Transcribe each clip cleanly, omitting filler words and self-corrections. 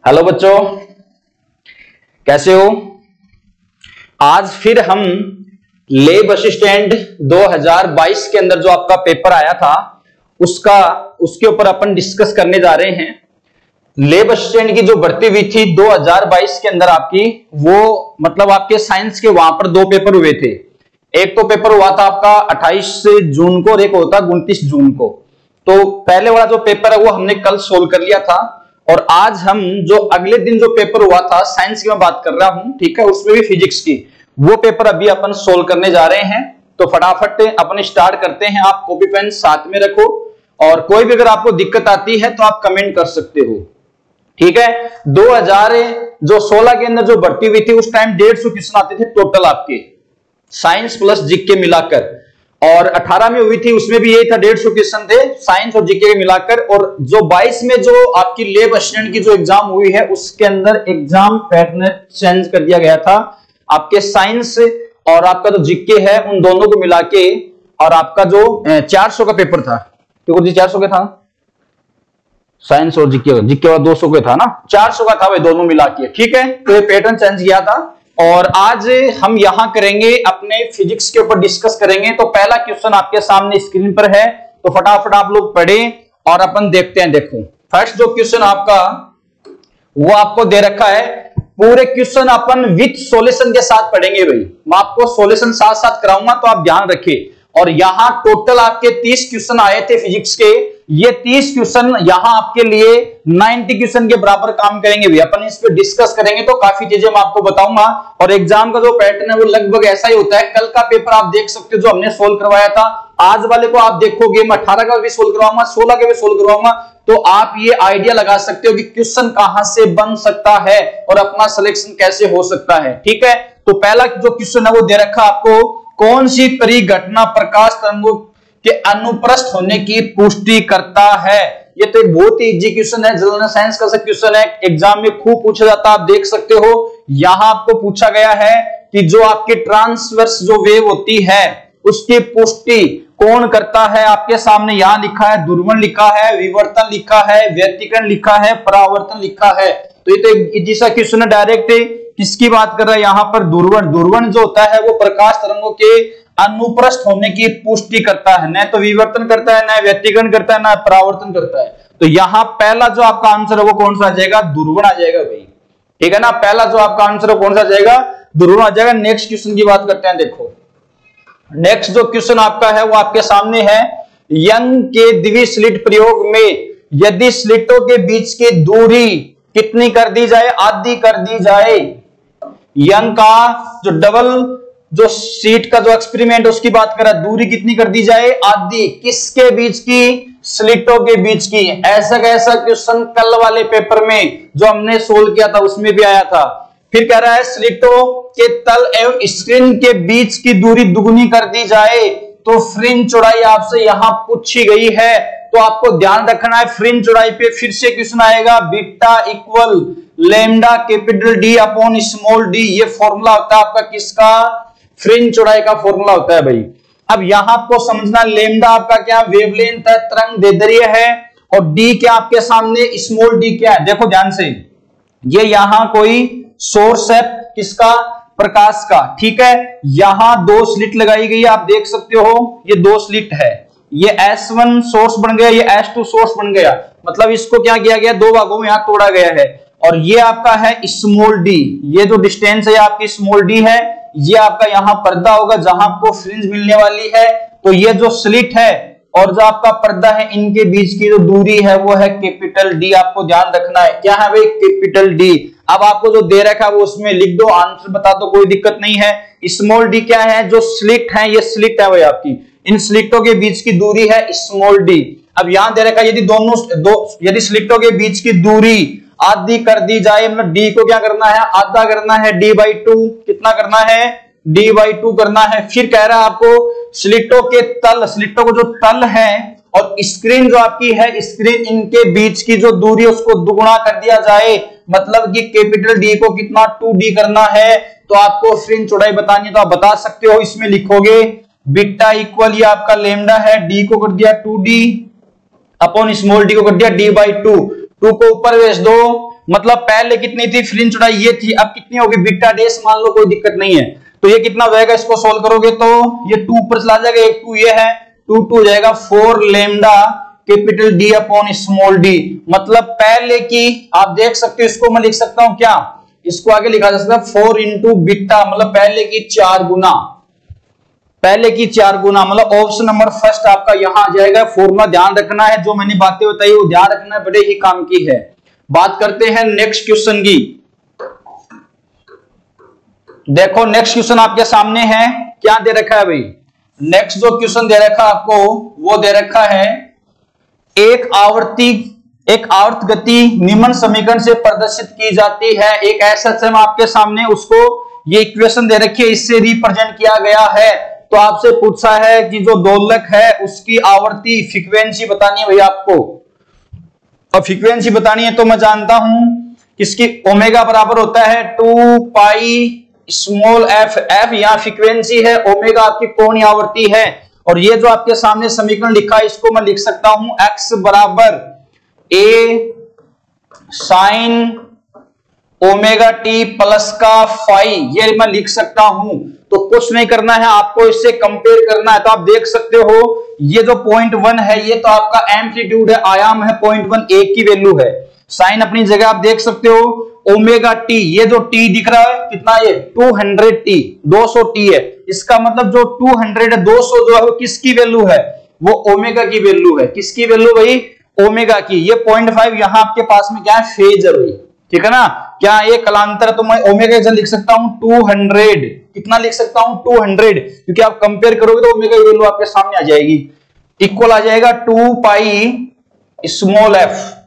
Hello बच्चों, कैसे हो। आज फिर हम लैब असिस्टेंट 2022 के अंदर जो आपका पेपर आया था उसके ऊपर अपन डिस्कस करने जा रहे हैं। लैब असिस्टेंट की जो भर्ती हुई थी 2022 के अंदर आपकी, वो मतलब आपके साइंस के वहां पर दो पेपर हुए थे। एक तो पेपर हुआ था आपका 28 जून को और एक होता 29 जून को। तो पहले वाला जो पेपर है वो हमने कल सोल्व कर लिया था और आज हम जो अगले दिन जो पेपर हुआ था साइंस की मैं बात कर रहा हूं, ठीक है, उसमें भी फिजिक्स की, वो पेपर अभी अपन सोल्व करने जा रहे हैं। तो फटाफट अपन स्टार्ट करते हैं। आप कॉपी पेन साथ में रखो और कोई भी अगर आपको दिक्कत आती है तो आप कमेंट कर सकते हो, ठीक है। 2016 के अंदर जो भर्ती हुई थी उस टाइम 150 क्वेश्चन आते थे टोटल आपके साइंस प्लस जीके मिलाकर, और 18 में हुई थी उसमें भी यही था, 150 क्वेश्चन थे साइंस और जीके के मिलाकर। और जो 22 में जो आपकी लैब असिस्टेंट की जो एग्जाम हुई है उसके अंदर एग्जाम पैटर्न चेंज कर दिया गया था। आपके साइंस और आपका जो जीके है उन दोनों को मिला के, और आपका जो 400 का पेपर था, क्योंकि 400 का था साइंस और जीके वाला 200 का था ना, 400 का था वे दोनों मिला के, ठीक है। तो ये पैटर्न चेंज किया था। और आज हम यहां करेंगे अपने फिजिक्स के ऊपर डिस्कस करेंगे। तो पहला क्वेश्चन आपके सामने स्क्रीन पर है, तो फटाफट आप लोग पढ़ें और अपन देखते हैं। देखो फर्स्ट जो क्वेश्चन आपका वो आपको दे रखा है, पूरे क्वेश्चन अपन विथ सॉल्यूशन के साथ पढ़ेंगे भाई। मैं आपको सॉल्यूशन साथ साथ कराऊंगा तो आप ध्यान रखिए। और यहां टोटल आपके 30 क्वेश्चन आए थे फिजिक्स के, ये 30 क्वेश्चन यहां आपके लिए 90 क्वेश्चन के बराबर काम करेंगे भी। अपन इस पे डिस्कस करेंगे तो काफी चीजें मैं आपको बताऊंगा। और एग्जाम का जो पैटर्न है वो लगभग ऐसा ही होता है। कल का पेपर आप देख सकते हो जो हमने सोल्व करवाया था, आज वाले को आप देखोगे मैं 18 का भी सोल्व करवाऊंगा, 16 का भी सोल्व करवाऊंगा। तो आप ये आइडिया लगा सकते हो कि क्वेश्चन कहां से बन सकता है और अपना सिलेक्शन कैसे हो सकता है, ठीक है। तो पहला जो क्वेश्चन है वो दे रखा आपको, कौन सी परिघटना प्रकाश तरंगों के अनुप्रस्थ होने की पुष्टि करता है। ये तो एक बहुत ही इजी क्वेश्चन है, जनरल साइंस का क्वेश्चन है, एग्जाम में खूब पूछा जाता है, आप देख सकते हो। यहां आपको पूछा गया है कि जो आपकी ट्रांसवर्स जो वेव होती है उसकी पुष्टि कौन करता है। आपके सामने यहां लिखा है ध्रुवण लिखा है, विवर्तन लिखा है, व्यतिकरण लिखा है, परावर्तन लिखा है। तो ये तो एक इजी सा क्वेश्चन है। डायरेक्ट किसकी बात कर रहा है यहां पर, ध्रुवण जो होता है वो प्रकाश तरंगों के अनुप्रस्थ होने की पुष्टि करता है, न तो विवर्तन करता है, न व्यतिकरण करता है, न परावर्तन करता है। तो यहां पहला जो आपका आंसर है वो कौन सा आ जाएगा, ध्रुवण आ जाएगा भाई, ठीक है ना। पहला जो आपका आंसर है कौन सा आ जाएगा, ध्रुवण आ जाएगा। नेक्स्ट क्वेश्चन की बात करते हैं। देखो नेक्स्ट जो क्वेश्चन आपका है वो आपके सामने है, यंग के द्विस्लिट प्रयोग में यदि स्लिटों के बीच की दूरी कितनी कर दी जाए, आधी कर दी जाए। यंग का जो डबल जो सीट का जो एक्सपेरिमेंट उसकी बात करा, दूरी कितनी कर दी जाए, आधी। किसके बीच की, स्लिटों के बीच की। ऐसा कैसा क्वेश्चन कल वाले पेपर में जो हमने सोल्व किया था उसमें भी आया था। फिर कह रहा है स्लिटों के तल एवं स्क्रीन के बीच की दूरी दुगुनी कर दी जाए तो फ्रिंज चौड़ाई आपसे यहां पूछी गई है। तो आपको ध्यान रखना है फ्रिंज चौड़ाई पे फिर से क्वेश्चन आएगा, beta equal lambda capital D upon small D. ये फॉर्मूला होता है आपका किसका, फ्रिंज चौड़ाई का फॉर्मूला होता है भाई। अब यहां आपको समझना, लैम्डा आपका क्या वेवलेंथ है, तरंग दैर्ध्य है, और डी क्या आपके सामने, स्मॉल डी क्या है। देखो ध्यान से, ये यहां कोई सोर्स है किसका, प्रकाश का, ठीक है। यहां दो स्लिट लगाई गई है, आप देख सकते हो ये दो स्लिट है। ये S1 सोर्स बन गया, ये S2 सोर्स बन गया। मतलब इसको क्या किया गया, दो भागों में यहां तोड़ा गया है। और ये आपका है स्मॉल डी, ये जो डिस्टेंस है आपकी स्मॉल डी है। ये आपका यहां पर्दा होगा जहां आपको फ्रिंज मिलने वाली है। तो ये जो स्लिट है और जो आपका पर्दा है इनके बीच की जो दूरी है वो है कैपिटल डी। आपको ध्यान रखना है क्या है भाई, कैपिटल डी। अब आपको जो दे रखा है वो उसमें लिख दो, आंसर बता दो, कोई दिक्कत नहीं है। स्मॉल डी क्या है, जो स्लिट है, ये स्लिट है भाई आपकी, इन स्लिटों के बीच की दूरी है स्मॉल डी। अब यहां दे रखा है यदि यदि स्लिटों के बीच की दूरी आधी कर दी जाए, मतलब डी को क्या करना है, आधा करना है, d/2 कितना करना है, d/2 करना है। फिर कह रहा है आपको स्लिटों के तल, स्लिटों को जो तल है और स्क्रीन जो आपकी है, स्क्रीन इनके बीच की जो दूरी उसको दुगुना कर दिया जाए। मतलब कि कैपिटल डी को कितना 2d करना है। तो आपको फ्रिंज चौड़ाई बतानी है तो आप बता सकते हो, इसमें लिखोगे बीटा इक्वल ये आपका लैम्डा है, डी को कर दिया 2d अपॉन स्मॉल डी को कर दिया d/2। 2 को ऊपर भेज दो मतलब पहले कितनी थी फ्रिंज चौड़ाई ये थी, अब कितनी होगी बीटा डैश मान लो, कोई दिक्कत नहीं है। तो ये कितना हो जाएगा, इसको सोल्व करोगे तो ये 2 ऊपर चला जाएगा, एक 2 ये है, 2 2 जाएगा 4 lambda capital D upon small D. मतलब पहले की आप देख सकते हो, इसको मैं लिख सकता हूं क्या, इसको आगे लिखा जा सकता है 4 इंटू बीटा, मतलब पहले की 4 गुना, पहले की 4 गुना, मतलब ऑप्शन नंबर फर्स्ट आपका यहां आ जाएगा। फॉर्मूला ध्यान रखना है, जो मैंने बातें बताई वो ध्यान रखना है, बड़े ही काम की है। बात करते हैं नेक्स्ट क्वेश्चन की। देखो नेक्स्ट क्वेश्चन आपके सामने है, क्या दे रखा है भाई, नेक्स्ट जो क्वेश्चन दे रखा है आपको वो दे रखा है एक आवर्त गति निम्न समीकरण से प्रदर्शित की जाती है। एक ऐसा सिस्टम आपके सामने, उसको ये इक्वेशन दे रखी है, इससे रिप्रेजेंट किया गया है। तो आपसे पूछा है कि जो दोलक है उसकी आवर्ती फ्रीक्वेंसी बतानी है भैया आपको, और फ्रीक्वेंसी बतानी है तो मैं जानता हूं इसकी ओमेगा बराबर होता है 2 पाई स्मॉल एफ, एफ यहां फ्रीक्वेंसी है, ओमेगा आपकी कोणीय आवर्ती है। और ये जो आपके सामने समीकरण लिखा है इसको मैं लिख सकता हूं x बराबर a sine omega T plus का फाई, ये मैं लिख सकता हूं। तो कुछ नहीं करना है आपको, इससे कंपेयर करना है। तो आप देख सकते हो ये जो 0.1 है ये तो आपका एम्पलीट्यूड है, आयाम है 0.1, एक की वैल्यू है। साइन अपनी जगह आप देख सकते हो, ओमेगा टी, ये जो टी दिख रहा है कितना, ये 200 टी, 200 टी है। इसका मतलब जो 200 है, 200 जो है वो किसकी वैल्यू है, वो ओमेगा की वैल्यू है। किसकी वैल्यू भाई, ओमेगा की। ये 0.5 यहां आपके पास में क्या है, फेज है भाई, ठीक है ना, क्या ये कलांतर, तो मैं ओमेगा की लिख सकता हूं 200, कितना लिख सकता हूं 200, क्योंकि आप कंपेयर करोगे तो ओमेगा की वैल्यू आपके सामने आ जाएगी, इक्वल आ जाएगा 2 पाई स्मॉल एफ,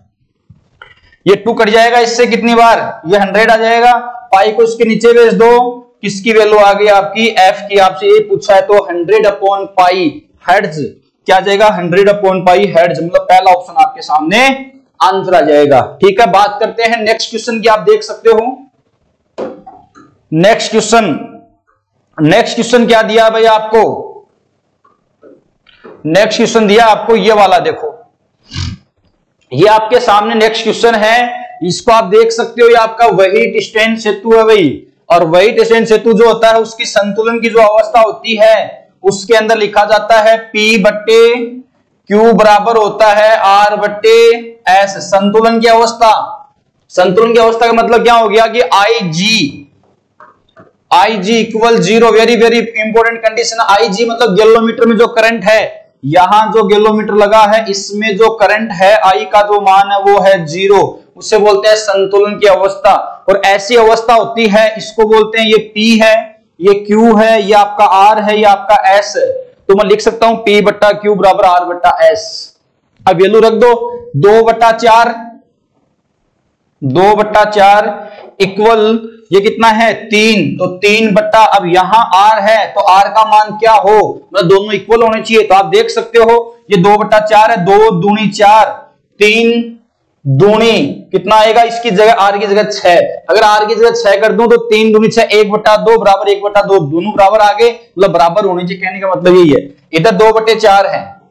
ये 2 कट जाएगा इससे कितनी बार, ये 100 आ जाएगा, पाई को इसके नीचे भेज दो, किसकी वैल्यू आ गई आपकी, एफ की। आपसे ये पूछा है तो 100 अपॉन पाई हर्ट्ज, क्या आ जाएगा 100 अपॉन पाई हर्ट्ज, मतलब पहला ऑप्शन आपके सामने आंसर आ जाएगा। ठीक है, बात करते हैं नेक्स्ट क्वेश्चन की। आप देख सकते हो नेक्स्ट क्वेश्चन क्या दिया भाई आपको, नेक्स्ट क्वेश्चन दिया आपको ये वाला, देखो ये आपके सामने नेक्स्ट क्वेश्चन है, इसको आप देख सकते हो, ये आपका व्हीट स्टैंड सेतु है भाई। और व्हीट स्टैंड सेतु जो होता है उसकी संतुलन की जो अवस्था होती है उसके अंदर लिखा जाता है P बट्टे Q बराबर होता है R बट्टे S। संतुलन की अवस्था, संतुलन की अवस्था का मतलब क्या हो गया कि IG equal 0, very very important condition. IG मतलब गैलोमीटर में जो करंट है, यहां जो गैलोमीटर लगा है इसमें जो करंट है I का जो मान है वो है 0, उसे बोलते हैं संतुलन की अवस्था। और ऐसी अवस्था होती है, इसको बोलते हैं, ये P है, ये Q है, ये आपका R है, ये आपका S है। तो मैं लिख सकता हूं P बट्टा Q बराबर R बट्टा S। अब वैल्यू रख दो, 2/4 इक्वल ये कितना है 3, तो 3 बट्टा, अब यहां R है तो R का मान क्या हो, मतलब दोनों इक्वल होने चाहिए। तो आप देख सकते हो ये 2/4 है, 2 दूनी 4, 3 दूनी कितना आएगा, इसकी जगह R की जगह 6, अगर R की जगह 6 कर दूं तो 3 दूनी 6, 1/2 बराबर 1/2, दोनों बराबर आ गए, मतलब बराबर होने चाहिए, कहने का मतलब यही है। इधर 2/4 है,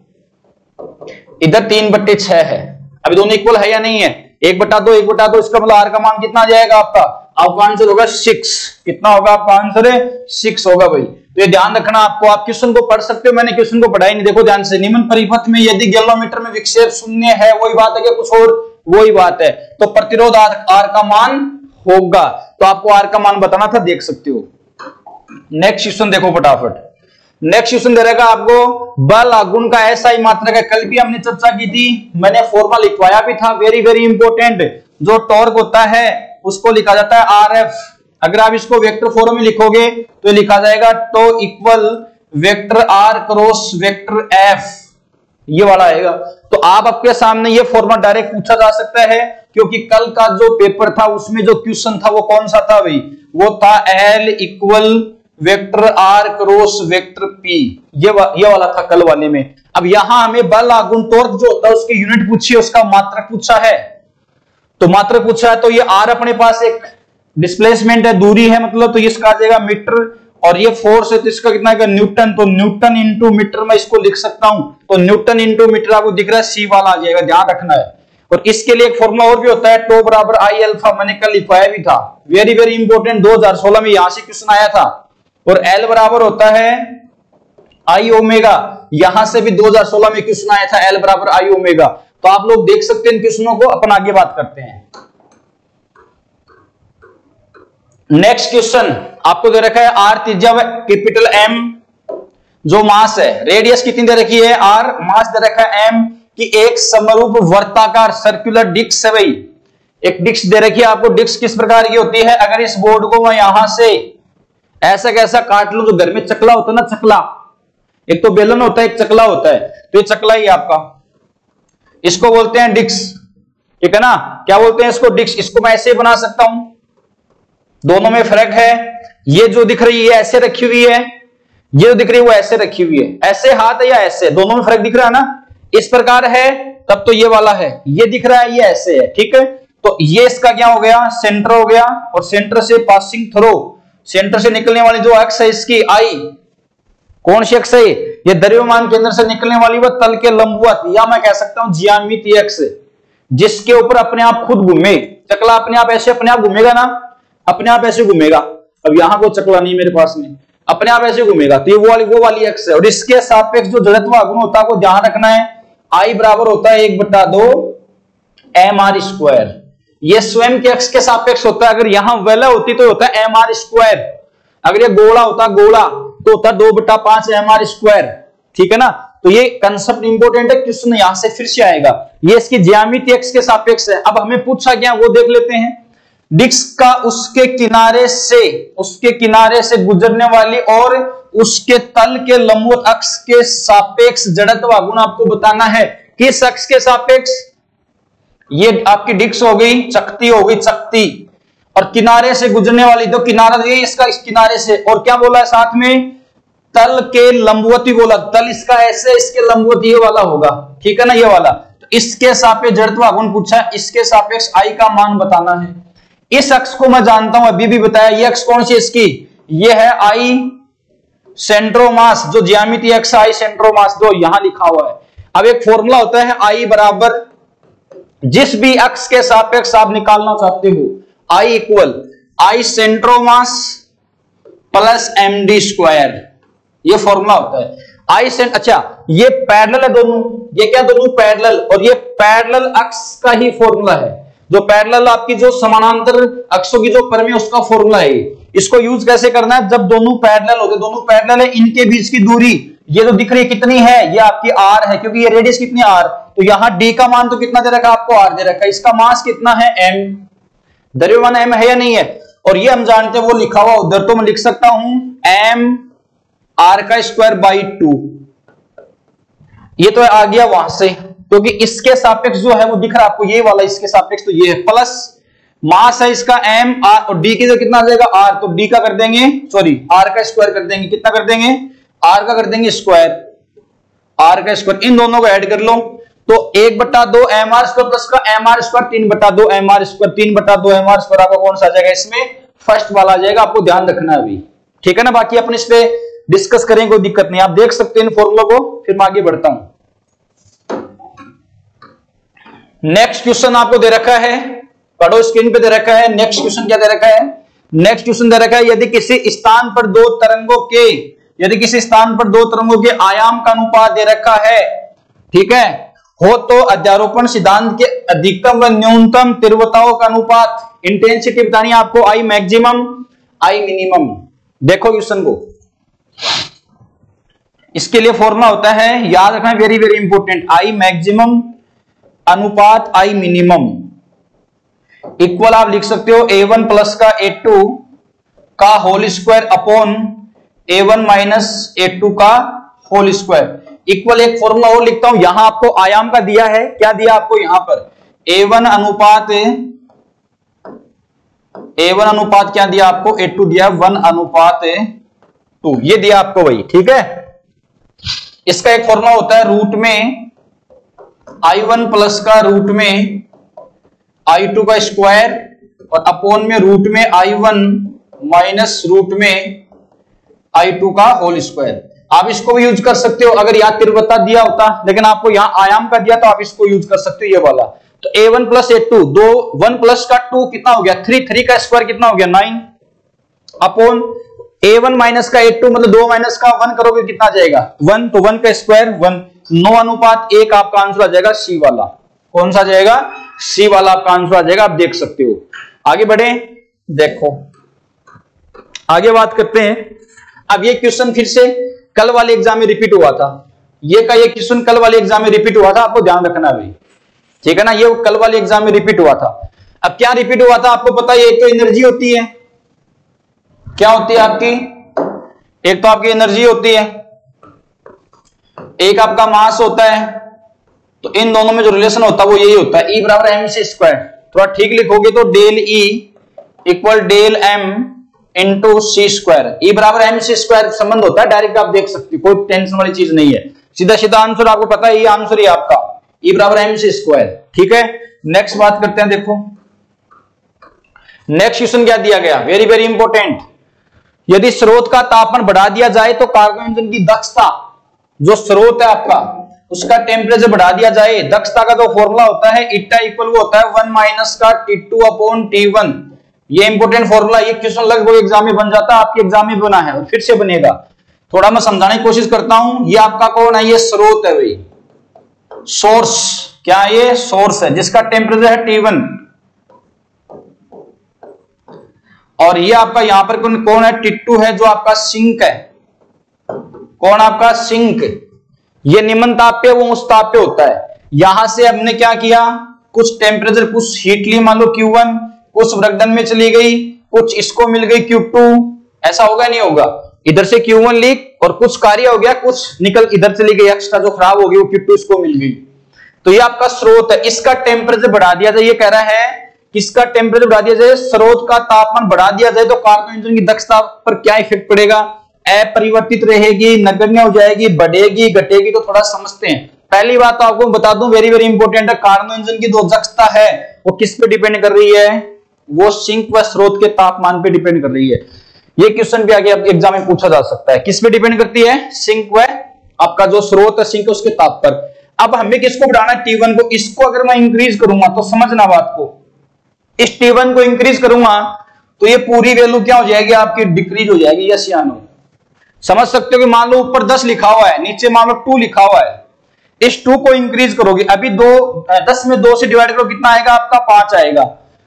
इधर 3/6 है, अभी दोनों इक्वल है या नहीं है, 1/2 1/2, इसका मतलब R का मान कितना आ जाएगा आपका आंसर होगा 6। कितना होगा आपका आंसर है 6 होगा भाई। तो ये ध्यान रखना आपको, आप क्वेश्चन को पढ़ सकते हो, मैंने क्वेश्चन को पढ़ा ही नहीं, देखो ध्यान से, निम्न परिपथ में यदि गैलोमीटर में विक्षेप शून्य है, वही बात है कि कुछ और, वही बात है, तो प्रतिरोध R का मान होगा। तो आपको R का मान बताना था, देख सकते हो। नेक्स्ट क्वेश्चन देखो फटाफट, नेक्स्ट क्वेश्चन दे रहेगा आपको बल आघूर्ण का एसआई मात्रक है। कल भी हमने चर्चा की थी, मैंने फॉर्मूला लिखवाया भी था, वेरी वेरी इंपॉर्टेंट। जो टॉर्क होता है उसको लिखा जाता है आरएफ। अगर आप इसको वेक्टर फॉर्म में लिखोगे तो लिखा जाएगा tau equal vector r cross vector F, ये वाला आएगा। तो आप आपके सामने ये फॉर्मूला डायरेक्ट पूछा जा सकता है, क्योंकि कल का जो पेपर था उसमें जो क्वेश्चन था वो कौन सा था भाई, वो था L equal vector r cross vector p, ये वाला था कल वाले में। अब यहां हमें बल आघूर्ण टॉर्क जो होता है उसकी यूनिट पूछी है, उसका मात्रक पूछा है, तो मात्रक पूछा है, तो ये आर अपने पास एक डिस्प्लेसमेंट है, दूरी है मतलब, तो इसका आ जाएगा मीटर, और ये फोर्स है तो इसका कितना है न्यूटन, तो न्यूटन इंटू मीटर मैं इसको लिख सकता हूं, तो न्यूटन इंटू मीटर आपको दिख रहा है सी वाला आ जाएगा, ध्यान रखना है। और इसके लिए एक फॉर्मूला और भी होता है, टो बराबर आई अल्फा, मैंने कल लिखवाया भी था, वेरी वेरी इंपॉर्टेंट, 2016 में यहां से क्वेश्चन आया था। और एल बराबर होता है आई ओमेगा, यहां से भी 2016 में क्वेश्चन आया था, एल बराबर आई ओमेगा। तो आप लोग देख सकते हैं इन क्वेश्चनों को, अपन आगे बात करते हैं। नेक्स्ट क्वेश्चन आपको दे रखा है आर त्रिज्या कैपिटल एम जो मास है, रेडियस कितनी दे रखी है आर, मास दे रखा है एम, कि एक समरूप वर्ताकार सर्कुलर डिस्क है भाई, एक डिस्क दे रखी है आपको। डिस्क किस प्रकार की होती है, अगर इस बोर्ड को मैं यहां से ऐसा कैसा काट लूं, जो घर में चकला होता है ना, चकला, एक तो बेलन होता है एक चकला होता है, तो ये चकला ही आपका, इसको बोलते हैं डिस्क, ठीक है ना, क्या बोलते हैं इसको, डिस्क। इसको मैं ऐसे बना सकता हूं, दोनों में फर्क है, ये जो दिख रही है ऐसे रखी हुई है, ये जो दिख रही है वो ऐसे रखी हुई है, ऐसे हाथ है या ऐसे, दोनों में फर्क दिख रहा है ना, इस प्रकार है तब तो ये वाला है, ये दिख रहा है ये ऐसे है, ठीक है। तो ये इसका क्या हो गया, सेंटर हो गया, और सेंटर से पासिंग थ्रू, सेंटर से निकलने वाली जो अक्ष है इसकी आई, कौन सी अक्ष है, ये द्रव्यमान केंद्र से निकलने वाली वह तल के लंबवत, या मैं कह सकता हूं ज्यामितीय अक्ष, जिसके ऊपर अपने आप खुद घूमे, चकला अपने आप ऐसे अपने आप घूमेगा ना, अपने आप ऐसे घूमेगा। अब यहां कोई चकला नहीं मेरे पास में, अपने आप ऐसे घूमेगा, तो ये वो वाली अक्ष है। और इसके सापेक्ष जो जड़त्व आघूर्ण होता है को ध्यान रखना है, आई बराबर होता है 1/2 एम आर स्क्वायर, ये स्वयं के अक्ष के सापेक्ष होता है। अगर यहां वलय होती तो होता है एम आर स्क्वायर, अगर ये गोला होता गोला तो होता 2/5 एम आर स्क्वायर, ठीक है ना। तो ये कंसेप्ट इंपॉर्टेंट है, क्वेश्चन यहां से फिर से आएगा, ये इसकी ज्यामितीय अक्ष के सापेक्ष है। अब हमें पूछा गया वो देख लेते हैं, डिस्क का उसके किनारे से गुजरने वाली और उसके तल के लंबवत अक्ष के सापेक्ष जड़त्व आघूर्ण आपको बताना है। किस अक्ष के सापेक्ष, ये आपकी डिस्क हो गई, चकती हो गई, चकती, और किनारे से गुजरने वाली, तो किनारा ये इसका, इस किनारे से, और क्या बोला है साथ में, तल के लंबवती बोला, तल इसका ऐसे, इसके लंबवती ये वाला होगा, ठीक है ना, ये वाला। तो इसके सापेक्ष जड़त्व आघूर्ण पूछा है, इसके सापेक्ष आई का मान बताना है। इस अक्ष को मैं जानता हूं, अभी भी बताया, ये अक्ष कौन सी इसकी, ये है आई सेंट्रोमास, जो ज्यामितीय अक्ष आई सेंट्रोमास, जो यहां लिखा हुआ है। अब एक फॉर्मूला होता है आई बराबर, जिस भी अक्ष के सापेक्ष आप निकालना चाहते हो, I equal I सेंट्रोमास plus M D square, ये फॉर्मूला होता है। आई सेंट, अच्छा ये पैरेलल है दोनों, ये क्या दोनों पैरेलल, और ये पैरेलल अक्ष का ही फॉर्मूला है, जो पैरेलल आपकी जो समानांतर अक्षों की जो परम है उसका फॉर्मूला है। इसको यूज कैसे करना है, जब दोनों पैरेलल होते, दोनों पैरेलल है, इनके बीच की दूरी ये जो दिख रही है कितनी है, ये आपकी आर है, क्योंकि ये रेडियस कितनी आर, तो यहां डी का मान तो कितना दे रखा है आपको, आर दे रखा है, इसका मास कितना है एम, द्रव्यमान एम है या नहीं है, और ये हम जानते हैं वो लिखा हुआ उधर, तो मैं लिख सकता हूं एम आर का स्क्वायर बाई 2, ये तो आ गया वहां से, क्योंकि इसके सापेक्ष जो है वो दिख रहा है आपको, ये वाला इसके सापेक्ष तो ये है, प्लस मास है इसका एम, आर, और डी की कितना आ जाएगा आर, तो डी का कर देंगे, सॉरी आर का स्क्वायर कर देंगे, कितना कर देंगे, आर का कर देंगे स्क्वायर, आर का स्क्वायर, इन दोनों को ऐड कर लो, तो 1/2 एम आर स्क्वायर प्लस का m r square 3/2 m r square, 3/2 m r square आपका कौन सा आ जाएगा, इसमें फर्स्ट वाला आ जाएगा, आपको ध्यान रखना है अभी, ठीक है ना। बाकी अपन इस पे डिस्कस करेंगे, कोई दिक्कत नहीं, आप देख सकते हैं इन फॉर्मूलों को, फिर मैं आगे बढ़ता हूं। नेक्स्ट क्वेश्चन आपको दे रखा है, पढ़ो स्क्रीन पे दे रखा है, नेक्स्ट क्वेश्चन क्या दे रखा है, नेक्स्ट क्वेश्चन दे रखा है, यदि किसी स्थान पर दो तरंगों के आयाम का अनुपात दे रखा है, ठीक है, हो तो अध्यारोपण सिद्धांत के अधिकतम व न्यूनतम तीव्रताओं का अनुपात, इंटेंसिटी बतानी है आपको, आई मैक्सिमम आई मिनिमम। देखो क्वेश्चन को, इसके लिए फॉर्मूला होता है, याद रखना, very very important, I maximum अनुपात आई मिनिमम इक्वल आप लिख सकते हो a1 प्लस का a2 का whole square upon a1 minus a2 का होल स्क्वायर इक्वल, एक फॉर्मूला और लिखता हूं, यहां आपको आयाम का दिया है, क्या दिया आपको यहां पर, a1 अनुपात क्या दिया आपको, a2 दिया 1/2, ये दिया आपको वही, ठीक है। इसका एक फॉर्मूला होता है, रूट में I1 प्लस का रूट में I2 का स्क्वायर और अपोन में रूट में I1 माइनस रूट में I2 का होल स्क्वायर। आप इसको भी यूज कर सकते हो, अगर यहाँ तीव्रता दिया होता, लेकिन आपको यहाँ आयाम का दिया तो आप इसको यूज कर सकते हो, ये वाला। तो a1 प्लस a2, 1 प्लस का 2 कितना हो गया 3, 3 का स्क्वायर कितना हो गया 9 अपॉन a1 माइनस का a2 मतलब 2 माइनस का 1 करोगे कितना आ जाएगा 1, तो 1 का स्क्वायर 1, 9 अनुपात 1 आपका आंसर आ जाएगा सी वाला। कौन सा आ जाएगा? सी वाला आपका आंसर आ जाएगा। आप देख सकते हो। आगे बढ़े, देखो आगे बात करते हैं। अब ये क्वेश्चन फिर से कल वाले एग्जाम में रिपीट हुआ था। ये क्वेश्चन कल वाले एग्जाम में रिपीट हुआ था, आपको ध्यान रखना भाई, ठीक है ना। ये कल वाले एग्जाम में रिपीट हुआ था। अब क्या रिपीट हुआ था आपको पता है? एक तो एनर्जी होती है, क्या होती है आपकी? एक तो आपकी एनर्जी होती है, एक आपका मास होता है। तो इन दोनों में जो रिलेशन होता है वो यही होता है, E बराबर एम सी स्क्वायर। थोड़ा ठीक लिखोगे तो del E equal del M into c square. E बराबर एम सी स्क्वायर संबंध होता है, डायरेक्ट आप देख सकते हो, कोई टेंशन वाली चीज नहीं है। सीधा सीधा आंसर आपको पता है, ये आंसर है आपका E बराबर एम सी स्क्वायर। ठीक है, नेक्स्ट बात करते हैं। देखो नेक्स्ट क्वेश्चन क्या दिया गया, वेरी वेरी इंपॉर्टेंट। यदि स्रोत का तापमान बढ़ा दिया जाए तो कार्बन इंजन की दक्षता, जो स्रोत है आपका उसका टेम्परेचर बढ़ा दिया जाए। दक्षता का जो फॉर्मूला होता है इटा इक्वल वो होता है 1 माइनस का T2 अपॉन T1। ये इंपॉर्टेंट फॉर्मूला, ये क्वेश्चन लगभग एग्जाम में बन जाता है, आपके एग्जाम में बना है और फिर से बनेगा। थोड़ा मैं समझाने की कोशिश करता हूं। ये आपका कौन है? ये स्रोत है भाई, सोर्स। क्या ये? सोर्स है जिसका टेम्परेचर है T1। और ये आपका यहां पर कौन है? T2 है जो आपका सिंक है। कौन आपका? सिंक। ये निम्न ताप पे वो उस ताप पे होता है। यहां से हमने क्या किया, कुछ टेम्परेचर कुछ हीट ली, मान लो Q1, कुछ वर्कडन में चली गई, कुछ इसको मिल गई Q2। ऐसा होगा नहीं होगा? इधर से Q1 ली और कुछ कार्य हो गया, कुछ निकल इधर चली गई, एक्स्ट्रा जो खराब हो गई वो Q2 इसको मिल गई। तो ये आपका स्रोत है, इसका टेम्परेचर बढ़ा दिया जाए। ये कह रहा है किसका टेम्परेचर बढ़ा दिया जाए? स्रोत का तापमान बढ़ा दिया जाए तो कार्बन इंजन की दक्षता पर क्या इफेक्ट पड़ेगा? अपरिवर्तित रहेगी, नगण्य हो जाएगी, बढ़ेगी, घटेगी। तो थोड़ा समझते हैं। पहली बात तो आपको बता दूं, वेरी वेरी इंपॉर्टेंट है, कार्बन इंजन की जो दक्षता है वो किस पे डिपेंड कर रही है? वो सिंक व स्रोत के तापमान पे डिपेंड कर रही है। ये क्वेश्चन भी आगे एग्जाम में पूछा जा सकता है। किस पे डिपेंड करती है? सिंक व आपका जो स्रोत है सिंक उसके ताप पर। अब हमें किसको बढ़ाना है? T1 को। इसको अगर मैं इंक्रीज करूंगा तो समझना बात को, इस T1 को इंक्रीज करूंगा तो ये पूरी वैल्यू क्या हो जाएगी आपकी? डिक्रीज हो जाएगी। यस या नो? समझ सकते हो कि मान लो ऊपर 10 लिखा हुआ है, नीचे मान लो 2 लिखा हुआ है। इस 2 को इंक्रीज करोगे, अभी 10 में 2 से डिवाइड करो, कितना आएगा आपका? 5 आएगा।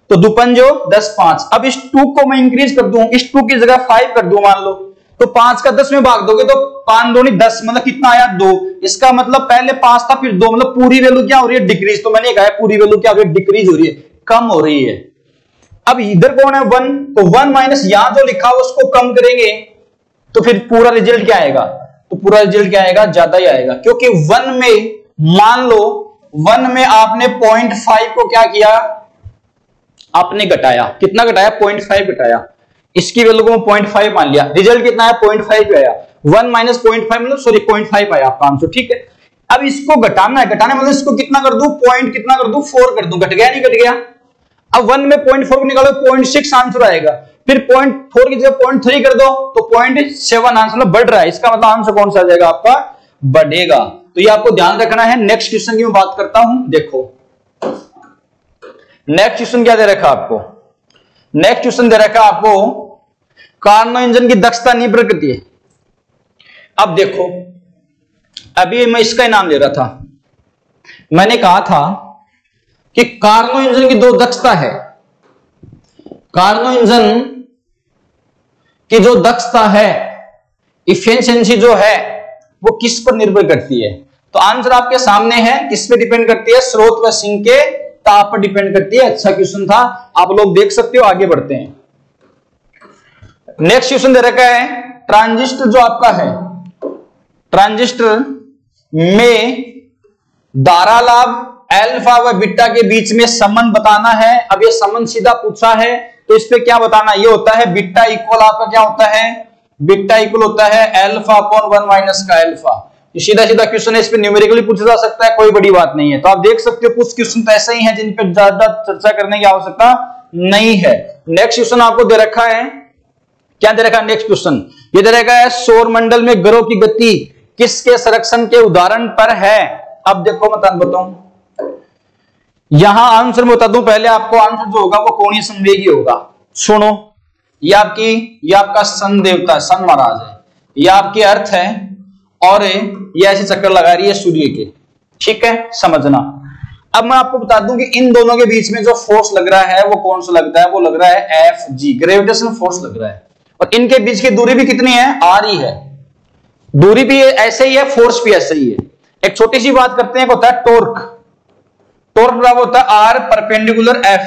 तो दुपंजो 10 5। अब इस 2 को मैं इंक्रीज कर दूं, इस 2 की जगह 5 कर दूं मान लो, तो 5 का 10 में भाग दोगे तो 5 2 नहीं 10, मतलब कितना आया? 2। इसका मतलब पहले 5 था फिर 2, मतलब पूरी वैल्यू क्या हो रही है? डिक्रीज। तो मैंने कहा पूरी वैल्यू क्या हो रही है? डिक्रीज हो रही है, कम हो रही है। अब इधर कौन है? 1, तो 1 माइनस यहां जो लिखा हुआ उसको कम करेंगे तो फिर पूरा रिजल्ट क्या आएगा? तो पूरा रिजल्ट क्या आएगा? ज्यादा ही आएगा, क्योंकि 1 में मान लो 1 में आपने 0.5 को क्या किया? आपने घटाया। कितना घटाया? 0.5 घटाया। इसकी वैल्यू को 0.5 मान लिया, रिजल्ट कितना है? 0.5 आया। 1 माइनस 0.5 मतलब सॉरी 0.5 आया आपका आंसर। ठीक है, अब इसको घटाना है, घटाना मतलब इसको कितना कर दूं? पॉइंट कितना कर दूं? 4 कर दूं। घट गया नहीं? घट गया। अब 1 में 0.4 को निकालो 0.6 आंसर आएगा, फिर 0.4 की जगह 0.3 कर दो तो 0.7 आंसर बढ़ रहा है। इसका मतलब आंसर कौन सा आ जाएगा आपका? बढ़ेगा। तो ये आपको ध्यान रखना है। नेक्स्ट क्वेश्चन की मैं बात करता हूं। देखो नेक्स्ट क्वेश्चन क्या दे रखा आपको? नेक्स्ट क्वेश्चन दे रखा आपको कार्नो इंजन की दक्षता निर्भर करती है। अब देखो, अभी मैं इसका ही नाम ले रहा था, मैंने कहा था कि कार्नो इंजन की 2 दक्षता है। कार्नो इंजन की जो दक्षता है, इफिशिएंसी जो है, वो किस पर निर्भर करती है? तो आंसर आपके सामने है। किस पे डिपेंड करती है? स्रोत व सिंक के ताप पर डिपेंड करती है। अच्छा क्वेश्चन था, आप लोग देख सकते हो। आगे बढ़ते हैं। नेक्स्ट क्वेश्चन दे रखा है, ट्रांजिस्टर जो आपका है, ट्रांजिस्टर में धारा लाभ अल्फा व बीटा के बीच में संबंध बताना है। अब ये संबंध सीधा पूछा है तो इस पे क्या बताना? ये होता है बीटा इक्वल आपका क्या होता है? बीटा इक्वल होता है अल्फा अपॉन 1 माइनस का अल्फा। सीधा सीधा क्वेश्चन है, इस पे न्यूमेरिकली पूछा जा सकता है, कोई बड़ी बात नहीं है। तो आप देख सकते हो कुछ क्वेश्चन तो ऐसे ही हैं जिन पे ज्यादा चर्चा करने की आवश्यकता नहीं है। नेक्स्ट क्वेश्चन आपको दे रखा है, क्या दे रखा है? नेक्स्ट क्वेश्चन ये दे रखा है, सौर मंडल में ग्रहों की गति किसके संरक्षण के उदाहरण पर है? अब देखो मैं बताऊं, यहां आंसर में बता दूं पहले आपको, आंसर जो होगा वो कोणीय संवेग ही होगा। सुनो, ये आपका सन देवता है, सन महाराज है, ये आपकी अर्थ है और ये ऐसे चक्कर लगा रही है सूर्य के, ठीक है, समझना। अब मैं आपको बता दूं कि इन दोनों के बीच में जो फोर्स लग रहा है वो कौन सा लगता है, वो लग रहा है Fg, ग्रेविटेशनल फोर्स लग रहा है। और इनके बीच की दूरी भी कितनी है, r ही है, दूरी भी ऐसे ही है, फोर्स भी ऐसे ही है। एक छोटी सी बात करते हैं, होता है टॉर्क, टॉर्क बराबर होता है r परपेंडिकुलर F।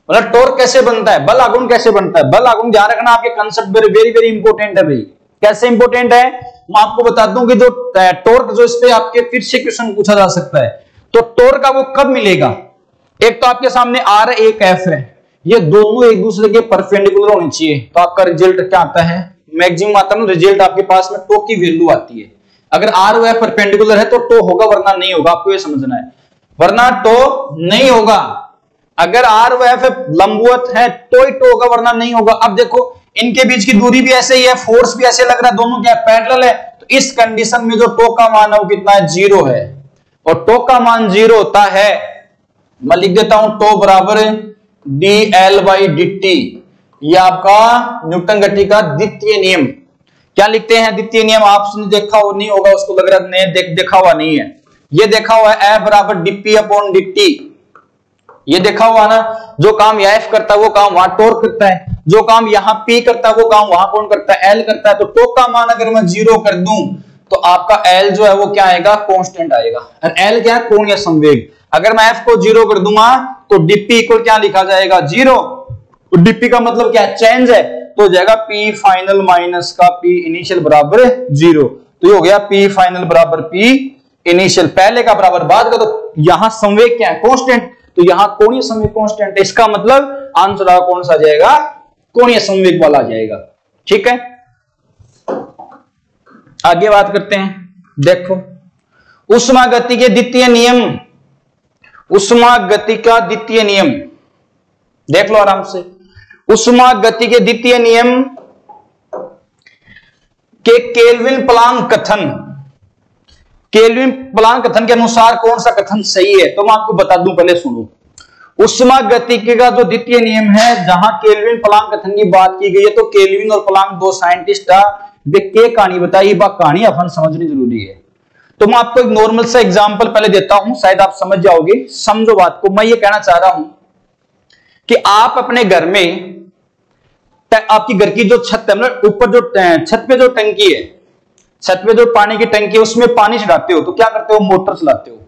मतलब टॉर्क कैसे बनता है, बल आघूर्ण कैसे बनता है, बल आघूर्ण ध्यान रखना, आपके कंसेप्ट वेरी वेरी इंपॉर्टेंट है भाई। कैसे इंपॉर्टेंट है, मैं आपको बता दूं कि जो टॉर्क, जो इस पे आपके फिर से क्वेश्चन पूछा जा सकता है, तो टॉर्क का वो कब मिलेगा, एक तो आपके सामने r एक F है, ये दोनों एक दूसरे के परपेंडिकुलर होने चाहिए, तो आपका रिजल्ट क्या आता है, मैक्सिमम आता है रिजल्ट आपके पास में टॉर्क की वैल्यू आती है। अगर r और F परपेंडिकुलर है तो टो होगा, वरना नहीं होगा, आपको ये समझना है, वरना टो नहीं होगा। अगर r और F लंबवत है तो ही टो होगा, वरना नहीं होगा। अब देखो इनके बीच की दूरी भी ऐसे ही है, फोर्स भी ऐसे लग रहा है, दोनों क्या पैरेलल है, तो इस कंडीशन में जो टो का मान है वो कितना है, 0 है। और टो का मान 0 होता है, मैं लिख देता हूं, टो बराबर dL/dt, ये आपका न्यूटन गति का द्वितीय नियम। क्या लिखते हैं द्वितीय नियम, आपने देखा हो नहीं होगा, उसको लग रहा है देखा हुआ नहीं है, ये देखा हुआ है F बराबर dP/dt, ये देखा हुआ ना, जो काम यह F करता है वो काम वहां टॉर्क करता है, जो काम यहां P करता है वो काम वहां कौन करता है, L करता है। तो टॉर्क का मान अगर मैं 0 कर दूं तो आपका L जो है वो क्या आएगा, कांस्टेंट आएगा, और L क्या है, कोणीय संवेग। अगर मैं F को 0 कर दूंगा तो dP इक्वल क्या लिखा जाएगा, 0, तो dP का मतलब क्या है, चेंज है, तो हो जाएगा P फाइनल माइनस का P इनिशियल बराबर 0, तो ये हो गया P फाइनल बराबर P इनिशियल, पहले का बराबर बाद का, तो यहां संवेग क्या है, कांस्टेंट, तो यहां कोणीय संवेग कांस्टेंट है, इसका मतलब आंसर कौन सा आ जाएगा, कोणीय संवेग वाला आ जाएगा। ठीक है, आगे बात करते हैं। देखो उष्मा गति के द्वितीय नियम, उष्मा गति का द्वितीय नियम देख लो आराम से। उष्मा गति के द्वितीय नियम के केल्विन प्लांक कथन, केल्विन प्लांक कथन के अनुसार कौन सा कथन सही है, तो मैं आपको बता दूं, पहले सुनो। उष्मा गतिकी का जो द्वितीय नियम है, जहां केल्विन प्लांक कथन की बात की गई है, तो केल्विन और प्लांक दो साइंटिस्ट के कहानी बताई, बा कहानी अपन समझनी जरूरी है। तो मैं आपको एक नॉर्मल सा एग्जांपल पहले देता हूं, शायद आप समझ जाओगे, समझो बात को। मैं ये कहना चाह रहा हूं कि आप अपने घर में, आपकी घर की जो छत है, मतलब ऊपर जो छत पे जो टंकी है, छत पे जो पानी की टंकी है, उसमें पानी चढ़ाते हो तो क्या करते हो, मोटर चलाते हो।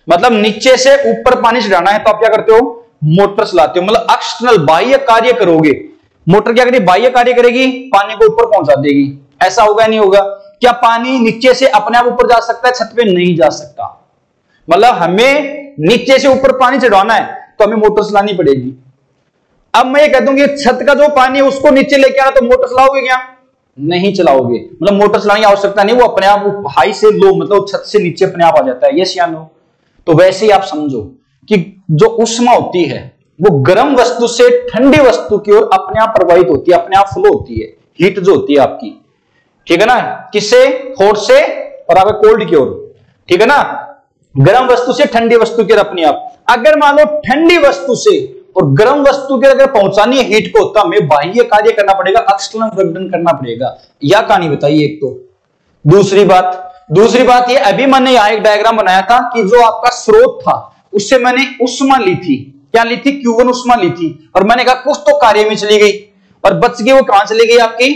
मतलब नीचे से ऊपर पानी चढ़ाना है तो आप क्या करते हो, मोटर चलाते हो, मतलब एक्सटर्नल बाह्य कार्य करोगे। मोटर क्या करेगी, बाह्य कार्य करेगी, पानी को ऊपर पहुंचा देगी। ऐसा होगा नहीं होगा? क्या पानी नीचे से अपने आप ऊपर जा सकता है, छत पे नहीं जा सकता। मतलब हमें नीचे से ऊपर पानी चढ़ाना है तो हमें मोटर चलानी पड़ेगी। अब मैं ये कह दूंगी छत का जो पानी है उसको नीचे लेके आना, तो मोटर चलाओगे क्या, नहीं चलाओगे। मतलब मोटर चलाने की आवश्यकता नहीं, वो अपने आप हाई से लो, मतलब छत से नीचे अपने आप आ जाता है। यस या नो? तो वैसे ही आप समझो कि जो उष्मा होती है वो गर्म वस्तु से ठंडी वस्तु की ओर अपने आप प्रवाहित होती है, अपने आप फ्लो होती है, हीट जो होती है आपकी, ठीक है ना, किससे, हॉट से और आपके कोल्ड की ओर, ठीक है ना, गर्म वस्तु से ठंडी वस्तु की ओर अपने आप। अगर मान लो ठंडी वस्तु से और गर्म वस्तु के अगर पहुंचानी है हीट को, तो हमें बाह्य कार्य करना पड़ेगा, एक्सटर्नल वर्क करना पड़ेगा। यह कहानी बताइए एक तो। दूसरी बात ये, अभी मैंने यहां एक डायग्राम बनाया था कि जो आपका स्रोत था उससे मैंने उष्मा ली थी, क्या ली थी, Q1 उष्मा ली थी, और मैंने कहा कुछ तो कार्य में चली गई और बच गई, वो कहां चली गई आपकी,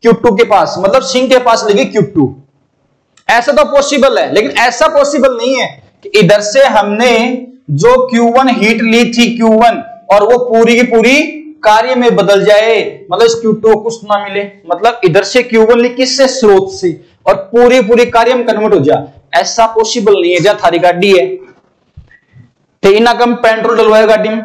Q2 के पास, मतलब सिंक के पास चली गई Q2। ऐसा तो पॉसिबल है, लेकिन ऐसा पॉसिबल नहीं है कि इधर से हमने जो Q1 हीट ली थी Q1 और वो पूरी की पूरी कार्य में बदल जाए, मतलब इस Q2 को कुछ ना मिले। मतलब इधर से Q1 ली किससे, स्रोत से, और पूरी कार्य में कन्वर्ट हो जाए, ऐसा पॉसिबल नहीं है। जहां थारी गाड़ी है, ठीक ना, कम पेट्रोल डलवाया गाड़ी में,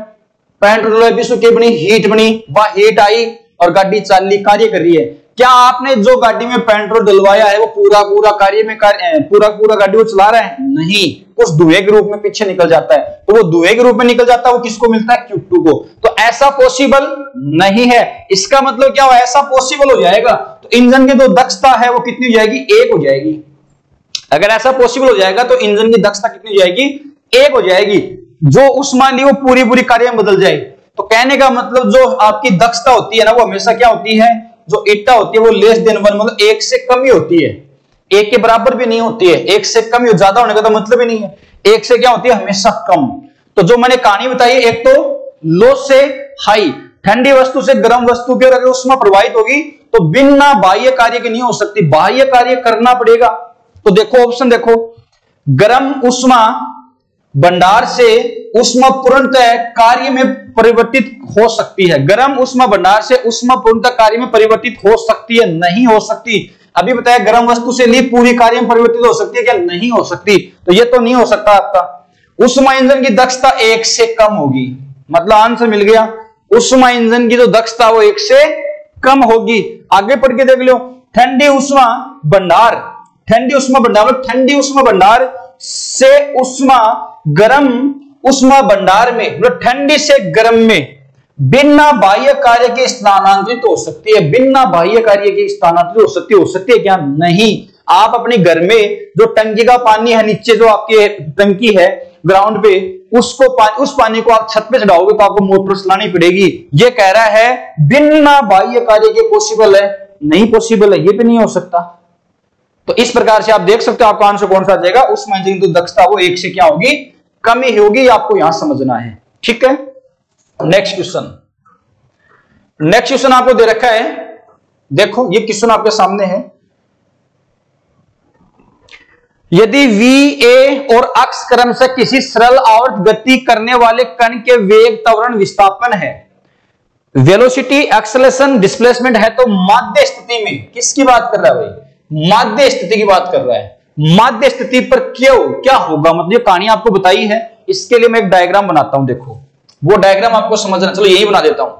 पेट्रोल डलवाया, विश्व की बनी हीट बनी, वह हीट आई और गाड़ी चल रही, कार्य कर रही है। क्या आपने जो गाड़ी में पेट्रोल डलवाया है वो पूरा कार्य में पूरा गाड़ी को चला रहा है, नहीं, कुछ धुएं के रूप में पीछे निकल जाता है, तो वो धुएं के रूप में निकल जाता है, वो किसको मिलता है, Q2 को। तो ऐसा पॉसिबल नहीं है। इसका मतलब क्या हुआ, ऐसा पॉसिबल हो जाएगा तो इंजन की जो दक्षता है वो कितनी हो जाएगी, 1 हो जाएगी। अगर ऐसा पॉसिबल हो जाएगा तो इंजन की दक्षता कितनी हो जाएगी, 1 हो जाएगी। जो उष्मा ली वो पूरी पूरी कार्य में बदल जाए। तो कहने का मतलब जो आपकी दक्षता होती है ना, वो हमेशा क्या होती है, जो ईटा होती है वो लेस देन 1, मतलब 1 से कम ही होती है, 1 के बराबर भी नहीं होती है, 1 से कम ही, ज्यादा होने का तो मतलब ही नहीं है, 1 से क्या होती है, हमेशा कम। तो जो मैंने कहानी बताई, एक तो लो से हाई, ठंडी वस्तु से गर्म वस्तु की अगर उष्मा प्रवाहित होगी तो बिना बाह्य कार्य के नहीं हो सकती, बाह्य कार्य करना पड़ेगा। तो देखो ऑप्शन देखो, गर्म उष्मा भंडार से उष्मा पूर्णतः कार्य में परिवर्तित हो सकती है। गर्म उष्मा भंडार से उष्मा पूर्णतः कार्य में परिवर्तित हो सकती है, नहीं हो सकती। अभी बताया गर्म वस्तु से ली पूरी कार्य में परिवर्तित हो सकती है क्या, नहीं हो सकती। तो ये तो नहीं हो सकता आपका। उष्मा इंजन की दक्षता 1 से कम होगी, मतलब आंसर मिल गया, उष्मा इंजन की जो दक्षता वो 1 से कम होगी। आगे पढ़ के देख लो, ठंडी उष्मा भंडार, ठंडी उष्मा भंडार, ठंडी उष्मा भंडार से उष्मा गर्म उष्मा भंडार में, मतलब ठंडी से गर्म में बिना बाह्य कार्य के स्थानांतरित हो सकती है, बिना बाह्य कार्य के स्थानांतरित हो सकती है क्या, नहीं। आप अपने घर में जो टंकी का पानी है, नीचे जो आपके टंकी है ग्राउंड पे, उस पानी को आप छत पे चढ़ाओगे तो आपको मोटर चलानी पड़ेगी। ये कह रहा है बिना बाह्य कार्य के पॉसिबल है, नहीं पॉसिबल है, ये भी नहीं हो सकता। तो इस प्रकार से आप देख सकते हो आपका आंसर कौन सा आ जाएगा, उष्मा इंजन की दक्षता वो 1 से क्या होगी, कम ही होगी, आपको यहां समझना है। ठीक है, नेक्स्ट क्वेश्चन, नेक्स्ट क्वेश्चन आपको दे रखा है, देखो ये क्वेश्चन आपके सामने है। यदि V A और अक्ष क्रम से किसी सरल आवर्त गति करने वाले कण के वेग, त्वरण, विस्थापन है, वेलोसिटी, एक्सेलरेशन, डिस्प्लेसमेंट है, तो माध्य स्थिति में किसकी बात कर रहा है भाई, माध्य स्थिति की बात कर रहा है। माध्य स्थिति पर क्यों क्या होगा, मतलब ये कहानी आपको बताई है, इसके लिए मैं एक डायग्राम बनाता हूं, देखो वो डायग्राम आपको समझना, चलो यही बना देता हूं।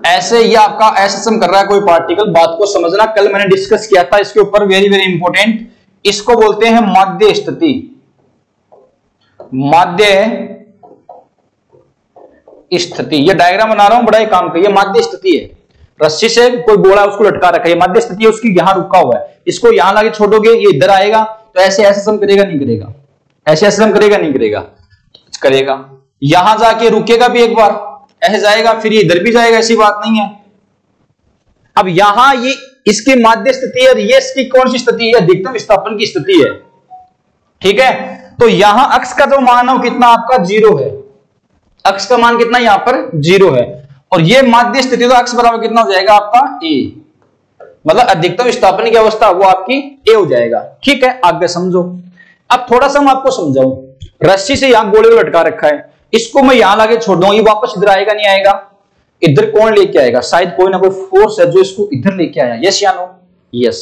ऐसे ये आपका एसएसएम कर रहा है कोई पार्टिकल, बात को समझना, कल मैंने डिस्कस किया था इसके ऊपर, वेरी वेरी इंपॉर्टेंट। इसको बोलते हैं माध्य स्थिति, माध्य स्थिति। ये डायग्राम बना रहा हूं, बड़ा ही काम का, ये माध्य स्थिति है। रस्सी से कोई गोला उसको लटका रखा है, माध्य स्थिति है उसकी, यहां रुका हुआ है, इसको यहां लाके छोड़ोगे ये इधर आएगा, तो ऐसे एसएसएम करेगा नहीं करेगा, ऐसे एसएसएम करेगा नहीं करेगा, करेगा। यहां जाके रुकेगा भी एक बार, ऐसे जाएगा, फिर ये इधर भी जाएगा, ऐसी बात नहीं है। अब यहां ये इसकी माध्य स्थिति है, ये इसकी कौन सी स्थिति है, अधिकतम विस्थापन की स्थिति है। ठीक है, तो यहां अक्ष का जो मान है वो कितना आपका 0 है, अक्ष का मान कितना यहां पर 0 है, और ये माध्य स्थिति तो अक्ष बराबर कितना हो जाएगा आपका A, मतलब अधिकतम विस्थापन की अवस्था वो आपकी A हो जाएगा। ठीक है, आगे समझो। अब थोड़ा सा मैं आपको समझाऊं, रस्सी से यहां गोले को लटका रखा है, इसको मैं यहां लाके छोड़ दूंगा, ये वापस इधर आएगा नहीं आएगा, इधर कौन लेके आएगा, शायद कोई ना कोई फोर्स है जो इसको इधर लेके आया, यस या नो, यस।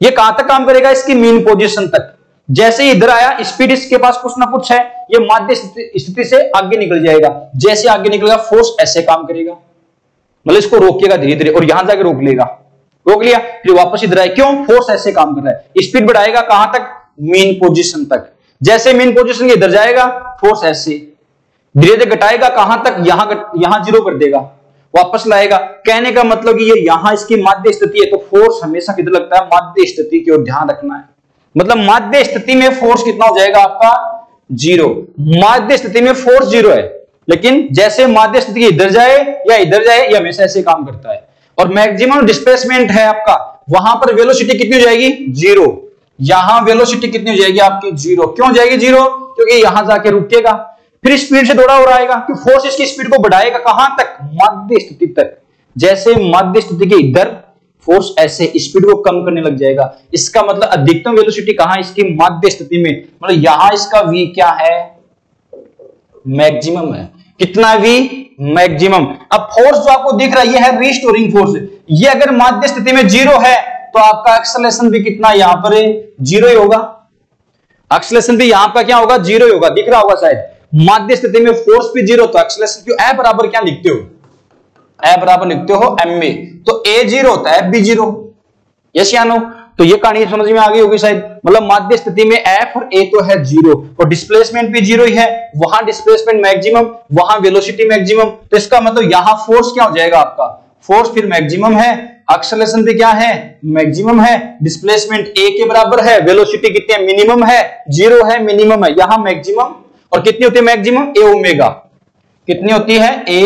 ये कहां तक काम करेगा, इसकी मीन पोजीशन तक। जैसे ही इधर आया, स्पीड इसके पास कुछ ना कुछ है, ये माध्य स्थिति से आगे निकल जाएगा, जैसे आगे निकलेगा फोर्स ऐसे काम करेगा, मतलब इसको रोकेगा धीरे धीरे, और यहां जाके रोक लेगा, रोक लिया, फिर वापस इधर आए, क्यों, फोर्स ऐसे काम कर रहा है। स्पीड बढ़ाएगा कहां तक, मीन पोजीशन तक, जैसे मीन पोजीशन के इधर जाएगा फोर्स ऐसे धीरे धीरे घटाएगा, कहां तक, यहां 0 कर देगा, वापस लाएगा। कहने का मतलब कि ये यहां इसकी माध्य स्थिति है, तो फोर्स हमेशा किधर लगता है, माध्य स्थिति की ओर ध्यान रखना है। मतलब माध्य स्थिति में फोर्स कितना हो जाएगा आपका 0, माध्य स्थिति में फोर्स 0 है, लेकिन जैसे माध्य स्थिति इधर जाए या इधर जाए, ये हमेशा ऐसे काम करता है। और मैक्सिमम डिस्प्लेसमेंट है आपका, वहां पर वेलोसिटी कितनी हो जाएगी 0, यहां वेलोसिटी कितनी हो जाएगी आपकी 0। क्यों जाएगी 0, क्योंकि यहां जाके रुकेगा, फिर स्पीड से थोड़ा और आएगा, कि फोर्स इसकी स्पीड को बढ़ाएगा कहां तक, माध्य स्थिति तक। जैसे माध्य स्थिति के इधर फोर्स ऐसे स्पीड को कम करने लग जाएगा। इसका मतलब अधिकतम वेलोसिटी कहां, इसकी माध्य स्थिति में, मतलब यहां इसका v क्या है, मैक्सिमम है। कितना v, मैक्सिमम। अब फोर्स जो आपको दिख रहा है रिस्टोरिंग फोर्स, ये अगर माध्य स्थिति में 0 है तो आपका एक्सेलरेशन भी कितना यहां पर 0 ही होगा, एक्सेलरेशन भी यहां पर क्या होगा 0 ही होगा, दिख रहा होगा शायद। माध्य स्थिति में फोर्स भी 0, तो एक्सेलरेशन क्यों, ए बराबर क्या लिखते हो, ए बराबर लिखते हो ma, तो a 0 होता है b 0, यस या नो। तो ये कहानी समझ में आ गई होगी शायद, मतलब माध्य स्थिति में f और a तो है 0, और डिस्प्लेसमेंट भी 0 ही है, वहां डिस्प्लेसमेंट मैक्सिमम, वहां वेलोसिटी मैक्सिमम, तो इसका मतलब यहां फोर्स क्या हो जाएगा आपका, फोर्स फिर मैक्सिमम है, एक्सेलरेशन भी क्या है, मैक्सिमम है, डिस्प्लेसमेंट a के बराबर है, वेलोसिटी कितनी है, मिनिमम है, 0 है, मिनिमम है, यहां मैक्सिमम, और कितनी होती है मैक्सिमम, ए ओमेगा, कितनी होती है, ए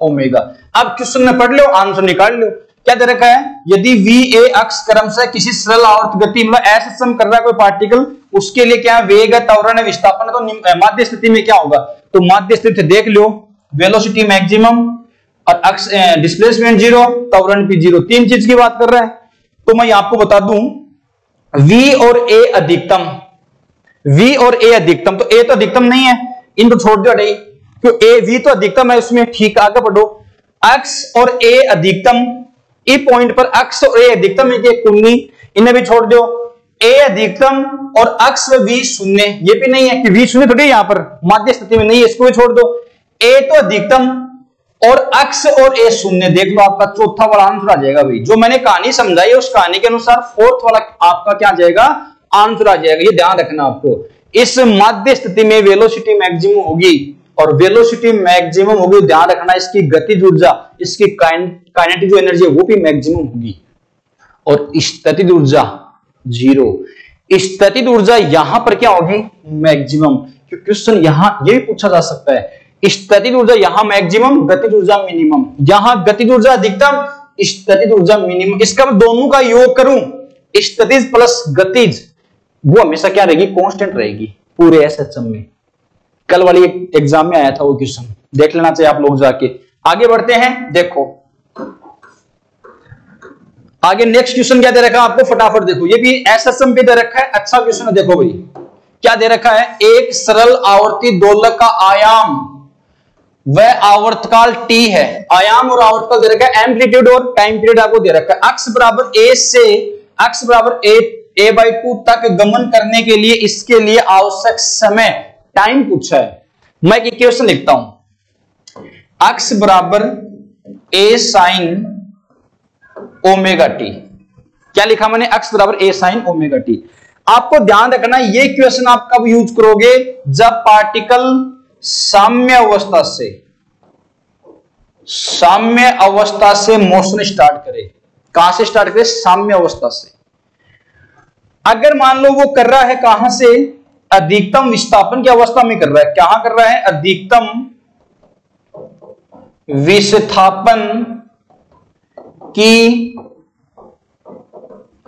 ओमेगा। अब क्वेश्चन में पढ़ लो, आंसर निकाल लो। क्या दे रखा है, यदि वी ए अक्ष क्रम से किसी सरल आवर्त गति मतलब ऐसे सम कर रहा है कोई पार्टिकल, उसके लिए क्या वेग है, त्वरण है, विस्थापन है, तो माध्य स्थिति में क्या होगा, तो माध्य स्थिति देख लो, वेलोसिटी मैक्सिमम और अक्ष डिस्प्लेसमेंट जीरो, त्वरण भी जीरो, तीन चीज की बात कर रहा है। तो मैं आपको बता दूं v और a अधिकतम, v और a अधिकतम, तो a तो अधिकतम नहीं है, इनको छोड़ दो नहीं, क्यों a v तो अधिकतम है उसमें, ठीक, आगे बढ़ो। x और a अधिकतम, ई पॉइंट पर x और a अधिकतम है, कुन्नी, इन्हें भी छोड़ दो। a अधिकतम और x व v शून्य, ये भी नहीं है कि v शून्य थोड़ी यहां पर माध्य स्थिति में नहीं है, इसको भी छोड़ दो। a तो अधिकतम और x और a शून्य, देख लो आपका चौथा वाला आंसर आ जाएगा भाई। जो मैंने कहानी समझाई है उस कहानी के अनुसार फोर्थ वाला आपका क्या आ जाएगा, आंसर आ जाएगा। ये ध्यान रखना आपको, इस माध्य स्थिति में वेलोसिटी मैक्सिमम होगी, और वेलोसिटी मैक्सिमम होगी, ध्यान रखना इसकी गतिज ऊर्जा, इसकी काइनेटिक जो एनर्जी है वो भी मैक्सिमम होगी, और स्थितिज ऊर्जा जीरो। स्थितिज ऊर्जा यहां पर क्या होगी, मैक्सिमम। क्वेश्चन यहां ये भी पूछा जा सकता है, स्थितिज ऊर्जा यहां मैक्सिमम, गतिज ऊर्जा मिनिमम, यहां गतिज ऊर्जा अधिकतम, स्थितिज ऊर्जा मिनिमम। इसका मैं दोनों का योग करूं, स्थितिज प्लस गतिज, वो हमेशा क्या रहेगी, कांस्टेंट रहेगी पूरे एसएचएम में। कल वाली एग्जाम में आया था वो क्वेश्चन, देख लेना चाहिए आप लोग जाके। आगे बढ़ते हैं, देखो आगे नेक्स्ट क्वेश्चन क्या दे रखा है आपको, फटाफट देखो, ये भी एसएचएम पे दे रखा है, अच्छा क्वेश्चन है। देखो भाई क्या दे रखा है, एक सरल आवर्ती दोलक का आयाम वह आवर्तकाल t है, आयाम और आवर्तकाल दे रखा है, एम्पलीट्यूड और टाइम पीरियड आपको दे रखा है। अक्ष बराबर a से अक्ष बराबर a/2 तक गमन करने के लिए इसके लिए आवश्यक समय टाइम पूछा है। मैं एक क्वेश्चन लिखता हूं, अक्ष बराबर a sin ओमेगा t, क्या लिखा मैंने, अक्ष बराबर a sin ओमेगा t। आपको ध्यान रखना ये क्वेश्चन आप कब यूज करोगे, जब पार्टिकल साम्य अवस्था से मोशन स्टार्ट करे। कहां से स्टार्ट करे, साम्य अवस्था से। अगर मान लो वो कर रहा है कहां से, अधिकतम विस्थापन की अवस्था में कर रहा है, कहां कर रहा है, अधिकतम विस्थापन की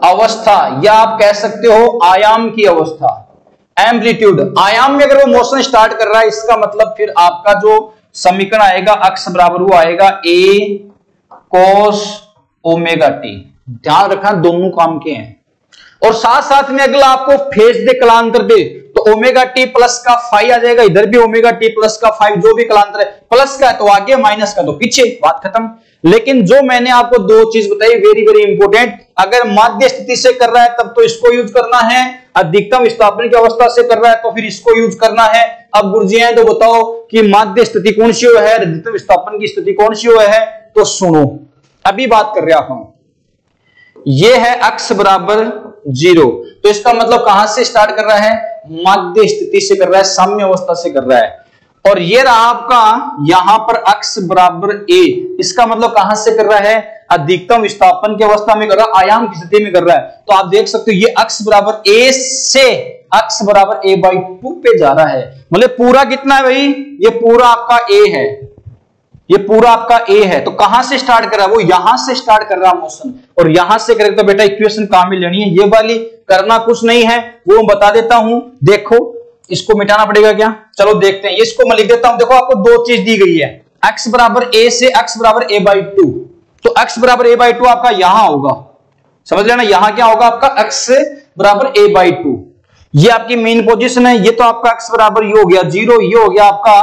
अवस्था, या आप कह सकते हो आयाम की अवस्था, एम्पलीट्यूड। आयाम में अगर वो मोशन स्टार्ट कर रहा है, इसका मतलब फिर आपका जो समीकरण आएगा, अक्ष बराबर वो आएगा a cos ओमेगा t। ध्यान रखना दोनों काम के हैं, और साथ साथ में अगला आपको फेज दे कलांतर दे, तो ओमेगा टी प्लस का फाइव आ जाएगा, इधर भी ओमेगा टी प्लस का फाइव, जो भी कलांतर है, प्लस का है तो आगे, माइनस का तो पीछे, बात खत्म। लेकिन जो मैंने आपको दो चीज बताई वेरी वेरी इंपॉर्टेंट, अगर माध्य स्थिति से कर रहा है तब तो इसको यूज करना है, अधिकतम विस्थापन की अवस्था से कर रहा है तो फिर इसको यूज करना है। अब गुरुजी हैं तो बताओ कि माध्य स्थिति कौन सी है, अधिकतम विस्थापन की स्थिति कौन सी है, तो सुनो अभी बात कर रहे हैं हम। ये है अक्ष बराबर जीरो, तो इसका मतलब कहां से स्टार्ट कर रहा है, माध्य स्थिति से कर रहा है, साम्य अवस्था से कर रहा है। और ये रहा आपका यहां पर अक्ष बराबर a, इसका मतलब कहां से कर रहा है, अधिकतम विस्थापन की अवस्था में कर रहा है, आयाम की स्थिति में कर रहा है। तो आप देख सकते हो ये अक्ष बराबर a से अक्ष बराबर a/2 पे जा रहा है। मतलब पूरा कितना है भाई, ये पूरा आपका a है, ये पूरा आपका a है। तो कहां से स्टार्ट कर रहा है, वो यहां से स्टार्ट कर रहा है मोशन, और यहां से करें तो बेटा इक्वेशन कहां में लेनी है, ये वाली, करना कुछ नहीं है, वो बता देता हूं। देखो इसको मिटाना पड़ेगा क्या, चलो देखते हैं, इसको मैं लिख देता हूं। देखो आपको दो चीज दी गई है, x बराबर a से x बराबर a/2, तो x बराबर a/2 आपका यहां होगा, समझ लेना, यहां क्या होगा आपका x बराबर a/2, ये आपकी मेन पोजीशन है। ये तो आपका x बराबर ये हो गया 0, ये हो गया आपका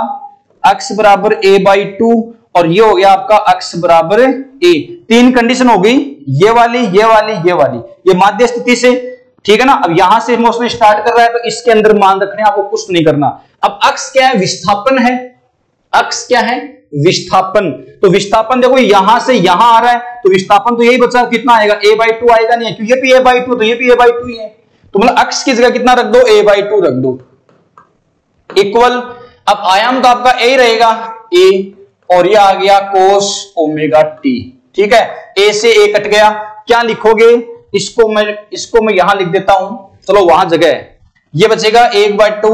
x बराबर a/2, और ये हो गया आपका x बराबर a। तीन कंडीशन हो गई, ये वाली, ये वाली, ये वाली, ये माध्य स्थिति से, ठीक है ना। अब यहां से मोशन स्टार्ट कर रहा है तो इसके अंदर मान रखने आपको कुछ नहीं करना। अब अक्ष क्या है, विस्थापन है, अक्ष क्या है, विस्थापन। तो विस्थापन देखो यहां से यहां आ रहा है, तो विस्थापन तो यही बचा, कितना आएगा, a/2 आएगा नहीं, क्योंकि ये भी a/2 तो ये भी a/2 ही है, तो मतलब अक्ष की जगह कितना रख दो, a/2 रख दो, इक्वल। अब आयाम तो आपका a रहेगा, a, और ये आ गया cos ओमेगा t, ठीक है। a से a कट गया, क्या लिखोगे, इसको मैं यहां लिख देता हूं, चलो वहां जगह है, ये बचेगा 1/2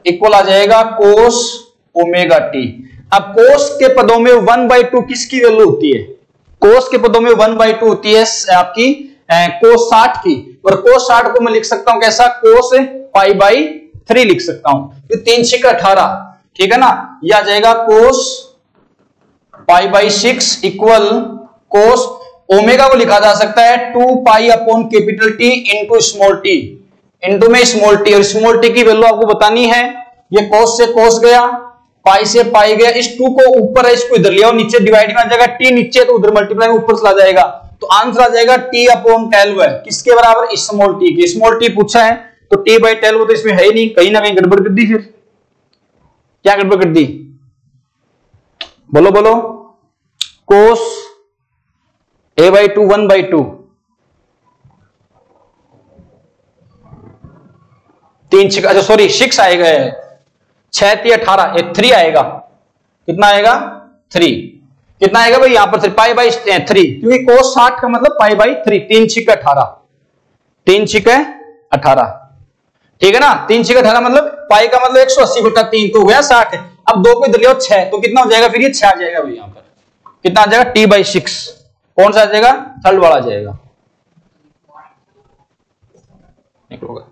इक्वल आ जाएगा कोस ओमेगा टी। अब कोस के पदों में 1/2 किसकी वैल्यू होती है? कोस के पदों में 1/2 होती है आपकी कोस 60 की, और कोस 60 को मैं लिख सकता हूं कैसा? कोस π/3 लिख सकता हूं। तो 3 6 18, ठीक है ना, यह आ जाएगा कोस π/6 इक्वल कोस ओमेगा को लिखा जा सकता है 2π/T into small T, into में स्मॉल टी, और स्मॉल टी की वैल्यू आपको बतानी है। ये कोस से कोस गया, पाई से पाई गया, इस 2 को ऊपर है इसको इधर लिया और नीचे डिवाइड में आ जाएगा, टी नीचे तो उधर मल्टीप्लाई में ऊपर चला जाएगा, तो आंसर आ जाएगा T/12 है। किसके बराबर? स्मॉल टी की। स्मॉल टी पूछा है तो T/12 तो इसमें है ही नहीं, कहीं ना कहीं गड़बड़ कर दी। फिर क्या गड़बड़ कर दी? बोलो बोलो। कोस a/2 1/2, 3 6, अच्छा सॉरी 6 आएगा, 6 3 18, 3 आएगा। कितना आएगा? 3। कितना आएगा भाई यहां पर? π/3, क्योंकि कोस 60 का मतलब π/3। 3 6 18, 3 6 18, ठीक है ना। 3 6 18 मतलब पाई का मतलब 180/3 तो हो गया 60। अब 2 को इधर ले 6, तो कितना हो जाएगा? फिर ये 6 आ जाएगा भाई। यहां पर कितना आ जाएगा? T/6। कौन सा आ जाएगा? थर्ड वाला आ जाएगा। निकलोगा,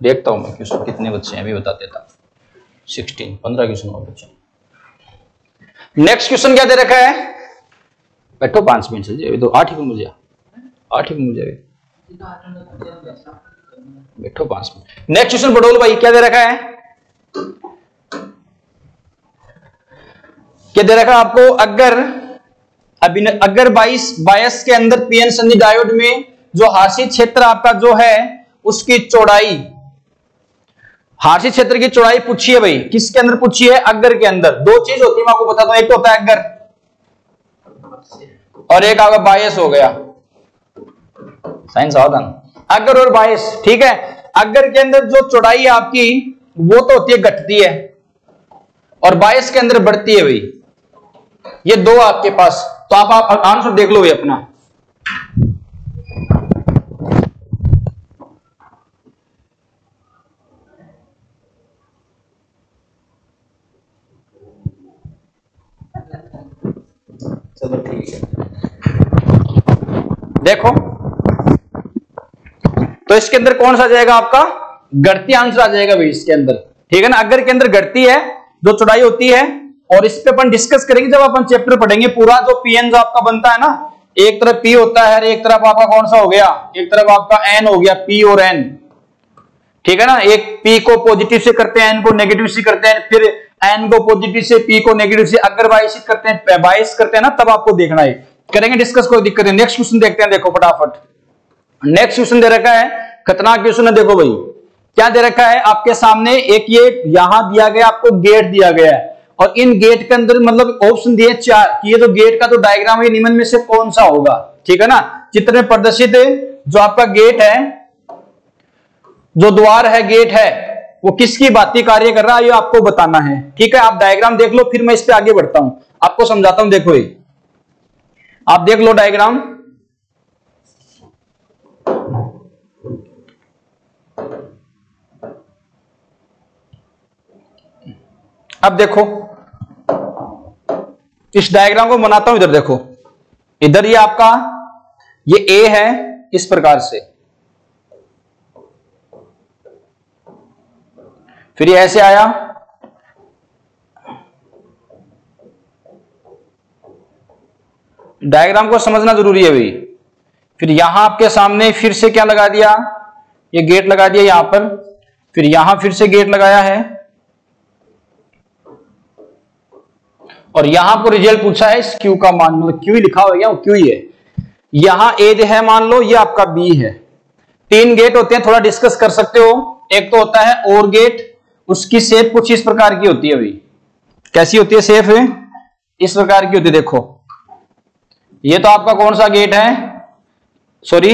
देखता हूं मैं क्वेश्चन कितने बच्चे हैं, अभी बता देता। 16 15 क्वेश्चन और बच्चे। नेक्स्ट क्वेश्चन क्या दे रखा है? बैठो 5 मिनट से, अभी तो 8 ही मुझे 8 ही मुझे बैठो 5 मिनट। नेक्स्ट क्वेश्चन पढ़ो भाई, क्या दे रखा है? क्या दे रखा है आपको? अगर बायस के अंदर पीएन संधि डायोड में जो हार्सी क्षेत्र आपका जो है उसकी चौड़ाई, हार्सी क्षेत्र की चौड़ाई पूछी है भाई। किसके अंदर पूछी है? अगर के अंदर। 2 चीज होती है मैं आपको बताता हूं, एक तो होता है अगर और एक आपका बायस हो गया। साइंस सावधान, अगर और बायस, ठीक है। अगर के अंदर जो चौड़ाई आपकी वो तो होती है घटती है, और बायस के अंदर बढ़ती है भाई। ये 2 आपके पास, तो आप आंसर देख लो भाई अपना। चलो ठीक है, देखो तो इसके अंदर कौन सा जाएगा आपका? घटती आंसर आ जाएगा भाई इसके अंदर, ठीक है ना। अगर के अंदर घटती है जो चौड़ाई होती है, और इस पे अपन डिस्कस करेंगे जब अपन चैप्टर पढ़ेंगे पूरा। जो पीएन जो आपका बनता है ना, एक तरफ पी होता है, एक तरफ आपका कौन सा हो गया? एक तरफ आपका एन हो गया, पी और एन, ठीक है ना। एक पी को पॉजिटिव से करते हैं, एन को नेगेटिव से करते हैं, फिर एन को पॉजिटिव से, पी को नेगेटिव से। अगर बाइस करते हैं, बाइस करते हैं ना, तब आपको देखना है। करेंगे डिस्कस, कोई दिक्कत नहीं। नेक्स्ट क्वेश्चन देखते हैं, देखो फटाफट। नेक्स्ट क्वेश्चन दे रखा है, खतरनाक क्वेश्चन है। देखो भाई क्या दे रखा है आपके सामने? एक ये यहां दिया गया आपको गेट दिया गया है, और इन गेट के अंदर मतलब ऑप्शन दिए 4 कि ये जो गेट का तो डायग्राम है निम्न में से कौन सा होगा, ठीक है ना। चित्र में प्रदर्शित जो आपका गेट है, जो द्वार है, गेट है, वो किसकी भांति कार्य कर रहा है ये आपको बताना है, ठीक है। आप डायग्राम देख लो, फिर मैं इस पे आगे बढ़ता हूं, आपको समझाता हूं। देखो ये आप देख लो डायग्राम। अब देखो इस डायग्राम को बनाता हूं, इधर देखो, इधर ये आपका ये ए है इस प्रकार से, फिर ये ऐसे आया, डायग्राम को समझना जरूरी है भाई। फिर यहां आपके सामने फिर से क्या लगा दिया? ये गेट लगा दिया यहां पर, फिर यहां फिर से गेट लगाया है, और यहां पर रिजल्ट पूछा है इस क्यू का मान, मतलब क्यू लिखा हुआ है, क्यू ही है। यहां ए है मान लो, ये आपका बी है। 3 गेट होते हैं, थोड़ा डिस्कस कर सकते हो। एक तो होता है और गेट, उसकी शेप कुछ इस प्रकार की होती है भाई। कैसी होती है शेप? इस प्रकार की होती है। देखो ये तो आपका कौन सा गेट है? सॉरी,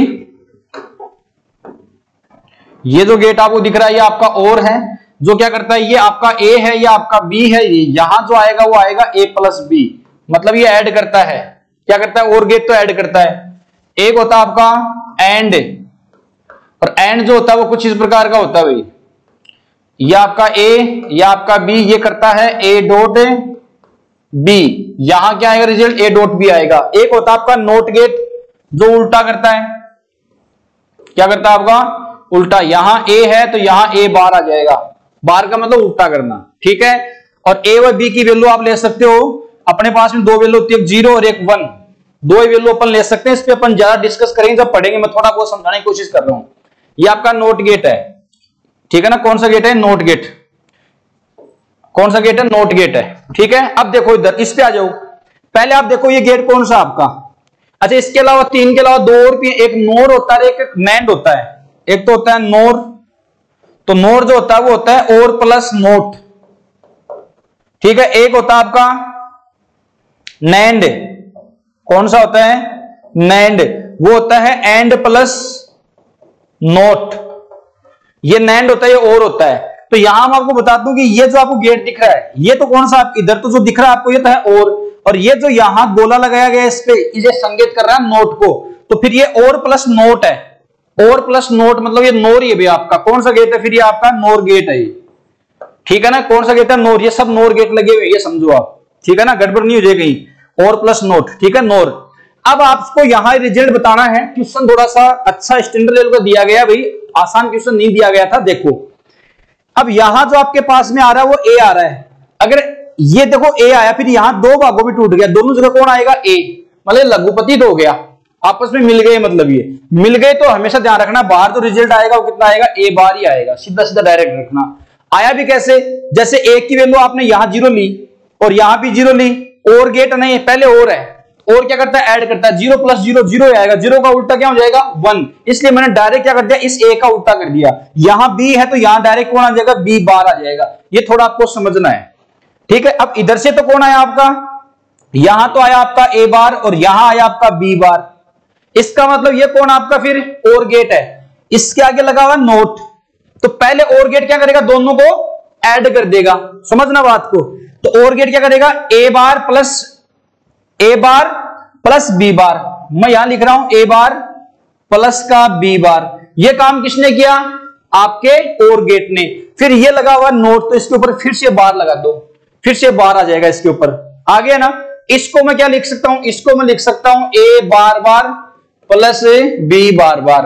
ये जो गेट आपको दिख रहा है ये आपका और है, जो क्या करता है, ये आपका ए है, ये आपका बी है। यहां जो आएगा वो आएगा a+b, मतलब ये ऐड करता है। क्या करता है? और गेट तो ऐड करता है। एक होता है आपका एंड, और एंड जो होता है वो कुछ इस प्रकार का होता है भाई। ये आपका ए, या आपका बी, ये करता है ए डॉट बी, यहां क्या आएगा रिजल्ट, ए डॉट बी आएगा। एक होता है आपका नॉट गेट जो उल्टा करता है, क्या करता है आपका उल्टा, यहां ए है तो यहां ए बार आ जाएगा, बार का मतलब उल्टा करना, ठीक है। और ए व बी की वैल्यू आप ले सकते हो, अपने पास में दो वैल्यू होती है, एक 0 और एक 1, दो ही वैल्यू अपन ले सकते हैं। इस पे अपन ज्यादा डिस्कस करेंगे जब पढ़ेंगे, मैं थोड़ा बहुत समझाने की कोशिश कर रहा हूं। ये आपका नोट गेट है, ठीक है ना, कौन सा गेट है, नोट गेट, कौन सा गेट है, नोट गेट है, ठीक है। अब देखो इधर इस पे आ जाओ, पहले आप देखो ये गेट कौन सा आपका, अच्छा इसके अलावा तीन के अलावा दो और भी, एक नोर होता है, एक नैंड होता है, एक तो होता है नोर, तो नोर जो होता है वो होता है और प्लस नोट, ठीक है। एक होता है आपका नैंड, कौन सा होता है, नैंड, वो होता है एंड प्लस नोट, ये नैंड होता है, ये और होता है। तो यहां मैं आपको बता दूं कि ये जो आपको गेट दिख रहा है, ये तो कौन सा इधर तो जो दिख रहा है आपको ये तो है और ये जो यहां गोला लगाया गया है इस पे, ये संकेत कर रहा है नोट को, तो फिर ये और प्लस नोट है, और प्लस नोट मतलब ये नोर ही है आपका, कौन सा गेट है, फिर ये आपका नोर गेट है, ठीक है ना, कौन सा गेट है, नोर, ये सब नोर गेट लगे हुए, ये समझो आप, ठीक है ना, गड़बड़ नहीं हो जाए कहीं, और प्लस नोट, ठीक है, नोर। अब आपको यहां रिजल्ट बताना है, क्वेश्चन थोड़ा सा अच्छा स्टैंडर्ड लेवल का दिया गया भाई, आसान क्वेश्चन नहीं दिया गया था, देखो अब यहां जो आपके पास में आ रहा है वो ए आ रहा है, अगर ये देखो ए आया, फिर यहां दो भागों में टूट गया, दोनों जगह कौन आएगा, ए, मतलब लघुपति तो हो गया, आपस में मिल गए, मतलब ये मिल गए, तो हमेशा ध्यान रखना बाहर जो रिजल्ट आएगा वो कितना आएगा, ए बार ही आएगा, सीधा सीधा डायरेक्ट रखना। आया भी कैसे, जैसे ए की वैल्यू आपने यहां 0 ली और यहां भी 0 ली, और गेट नहीं पहले और है, और क्या करता है, ऐड करता है, 0 प्लस 0 0 आएगा, 0 का उल्टा क्या हो जाएगा 1, इसलिए मैंने डायरेक्ट क्या कर दिया, इस ए का उल्टा कर दिया, यहां बी है तो यहां डायरेक्ट कौन आ जाएगा, बी बार आ जाएगा, ये थोड़ा आपको समझना है, ठीक है। अब इधर से तो कौन आया आपका, यहां तो आया आपका ए बार और यहां आया आपका बी बार, इसका मतलब ये कौन आपका फिर और गेट है, इसके आगे लगा हुआ नोट, तो पहले और गेट क्या करेगा, दोनों को ऐड कर देगा, समझना बात को, तो और गेट क्या करेगा, ए बार प्लस बी बार, मैं यहां लिख रहा हूं ए बार प्लस का बी बार, ये काम किसने किया, आपके और गेट ने। फिर ये लगा हुआ नोट, तो इसके ऊपर फिर से बार लगा दो, फिर से बार आ जाएगा इसके ऊपर, आ गया ना। इसको मैं क्या लिख सकता हूं, इसको मैं लिख सकता हूं ए बार बार प्लस बी बार बार,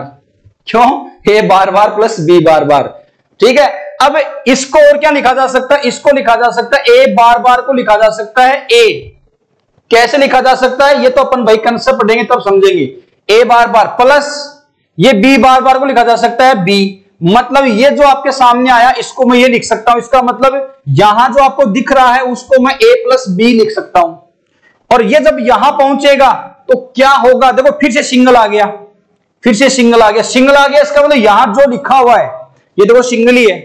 क्यों, ए बार बार प्लस बी बार बार, ठीक है। अब इसको और क्या लिखा जा सकता है, इसको लिखा जा सकता है ए बार बार को लिखा जा सकता है ए, कैसे लिखा जा सकता है, ये तो अपन भाई कंसेप्ट पढ़ेंगे तब समझेंगे, ए बार बार प्लस ये बी बार बार को लिखा जा सकता है बी, मतलब ये जो आपके सामने आया इसको मैं ये लिख सकता हूं, इसका मतलब यहां जो आपको दिख रहा है उसको मैं ए प्लस बी लिख सकता हूं, और ये जब यहां पहुंचेगा तो क्या होगा, देखो फिर से सिंगल आ गया, फिर से सिंगल आ गया, सिंगल आ गया, इसका मतलब यहां जो लिखा हुआ है ये देखो सिंगल ही है,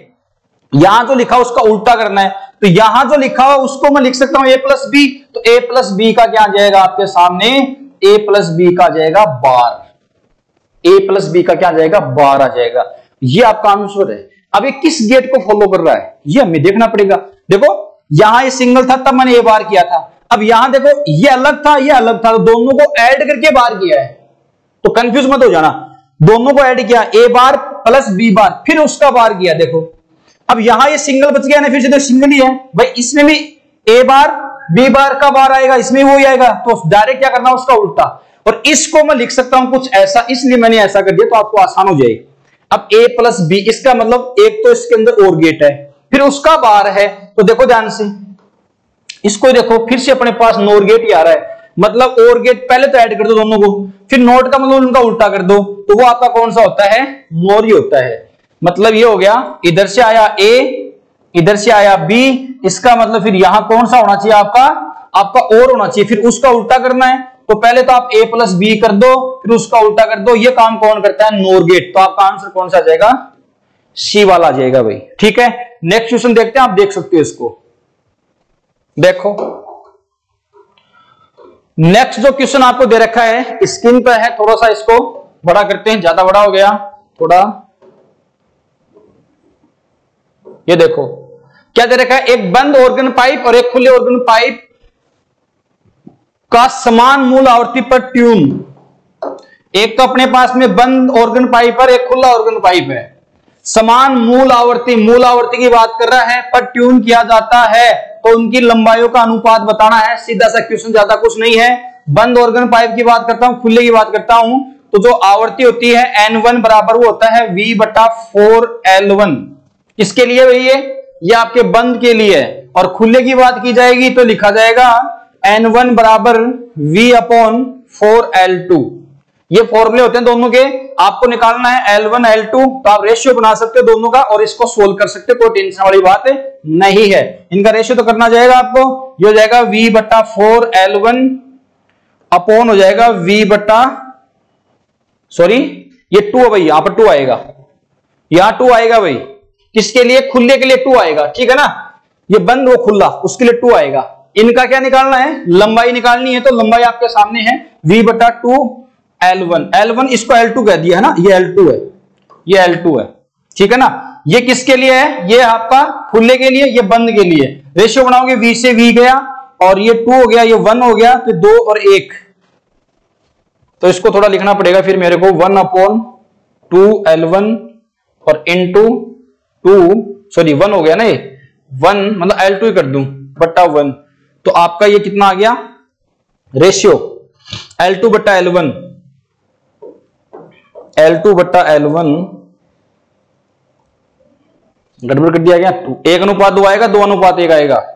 यहां जो लिखा उसका उल्टा करना है, तो यहां जो लिखा हुआ उसको मैं लिख सकता हूं ए प्लस बी, तो ए प्लस बी का क्या आ जाएगा आपके सामने, ए प्लस बी का आ जाएगा बार, ए प्लस बी का क्या आ जाएगा, बार आ जाएगा, ये आपका आंसर है। अब ये किस गेट को फॉलो कर रहा है ये हमें देखना पड़ेगा, देखो यहां ये सिंगल था तब मैंने ए बार किया था, अब यहां देखो ये अलग था ये अलग था, तो दोनों को ऐड करके बार किया है, तो कंफ्यूज मत हो जाना, दोनों को ऐड किया ए बार प्लस बी बार, फिर उसका बार किया, देखो अब यहां ये सिंगल बच गया ना, फिर से तो सिंगल ही है भाई, इसमें भी ए बार बी बार का बार आएगा, इसमें वो ही आएगा, तो डायरेक्ट क्या करना उसका उल्टा, और इसको मैं लिख सकता हूं कुछ ऐसा, इसलिए मैंने ऐसा कर दिया तो आपको आसान हो जाएगी। अब ए प्लस बी, इसका मतलब एक तो इसके अंदर और गेट है, फिर उसका बार है, तो देखो ध्यान से इसको देखो, फिर से अपने पास नोर गेट ही आ रहा है, मतलब और गेट पहले तो ऐड कर दो दोनों को, फिर नोट का मतलब उनका उल्टा कर दो, तो वो आपका कौन सा होता है, नोर ही होता है, मतलब ये हो गया, इधर से आया ए इधर से आया बी, इसका मतलब फिर यहां कौन सा होना चाहिए आपका और होना चाहिए, फिर उसका उल्टा करना है, तो पहले तो आप ए प्लस बी कर दो, फिर उसका उल्टा कर दो, ये काम कौन करता है, नोर गेट, तो आपका आंसर कौन सा आ जाएगा, सी वाला आ जाएगा भाई, ठीक है। नेक्स्ट क्वेश्चन देखते हैं, आप देख सकते हो इसको, देखो नेक्स्ट जो क्वेश्चन आपको दे रखा है स्क्रीन पर है, थोड़ा सा इसको बड़ा करते हैं, ज्यादा बड़ा हो गया थोड़ा, ये देखो क्या दे रखा है, एक बंद ऑर्गन पाइप और एक खुले ऑर्गन पाइप का समान मूल आवृत्ति पर ट्यून, एक तो अपने पास में बंद ऑर्गन पाइप और एक खुला ऑर्गन पाइप है, समान मूल आवर्ती की बात कर रहा है, पर ट्यून किया जाता है तो उनकी लंबाइयों का अनुपात बताना है। सीधा सा क्वेश्चन, ज्यादा कुछ नहीं है। बंद ऑर्गन पाइप की बात करता हूं, खुले की बात करता हूं, तो जो आवर्ती होती है N1 बराबर वो होता है V/4L1। किसके लिए भाई? ये आपके बंद के लिए। और खुले की बात की जाएगी तो लिखा जाएगा N1 बराबर V/4L2। ये फॉर्मूले होते हैं दोनों के। आपको निकालना है L1 L2, तो आप रेशियो बना सकते हो दोनों का और इसको सोल्व कर सकते हो, कोई टेंशन वाली बात नहीं है। इनका रेशियो तो करना जाएगा आपको। ये हो जाएगा V/4L1 अपॉन हो जाएगा ये 2 है भाई, यहां पर 2 आएगा, यहां 2 आएगा भाई। किसके लिए? खुले के लिए 2 आएगा, ठीक है ना। ये बंद वो खुला, उसके लिए 2 आएगा। इनका क्या निकालना है? लंबाई निकालनी है, तो लंबाई आपके सामने है V/2L1। L1 इसको L2 कह दिया है ना, ये L2 है, ये L2 है, ठीक है ना। ये किसके लिए है? ये आपका खुले के लिए, ये बंद के लिए। रेशियो बनाओगे V से V गया और ये 2 हो गया, ये 1 हो गया, तो 2 और 1। तो इसको थोड़ा लिखना पड़ेगा फिर मेरे को, 1/2L1 और इंटू 1 हो गया ना, ये 1 मतलब L2 ही कर दूं बट्टा 1। तो आपका ये कितना आ गया रेशियो? L2/L1, L2/L1 गड़बड़ कर दिया गया। 1:2 आएगा, 2:1 आएगा।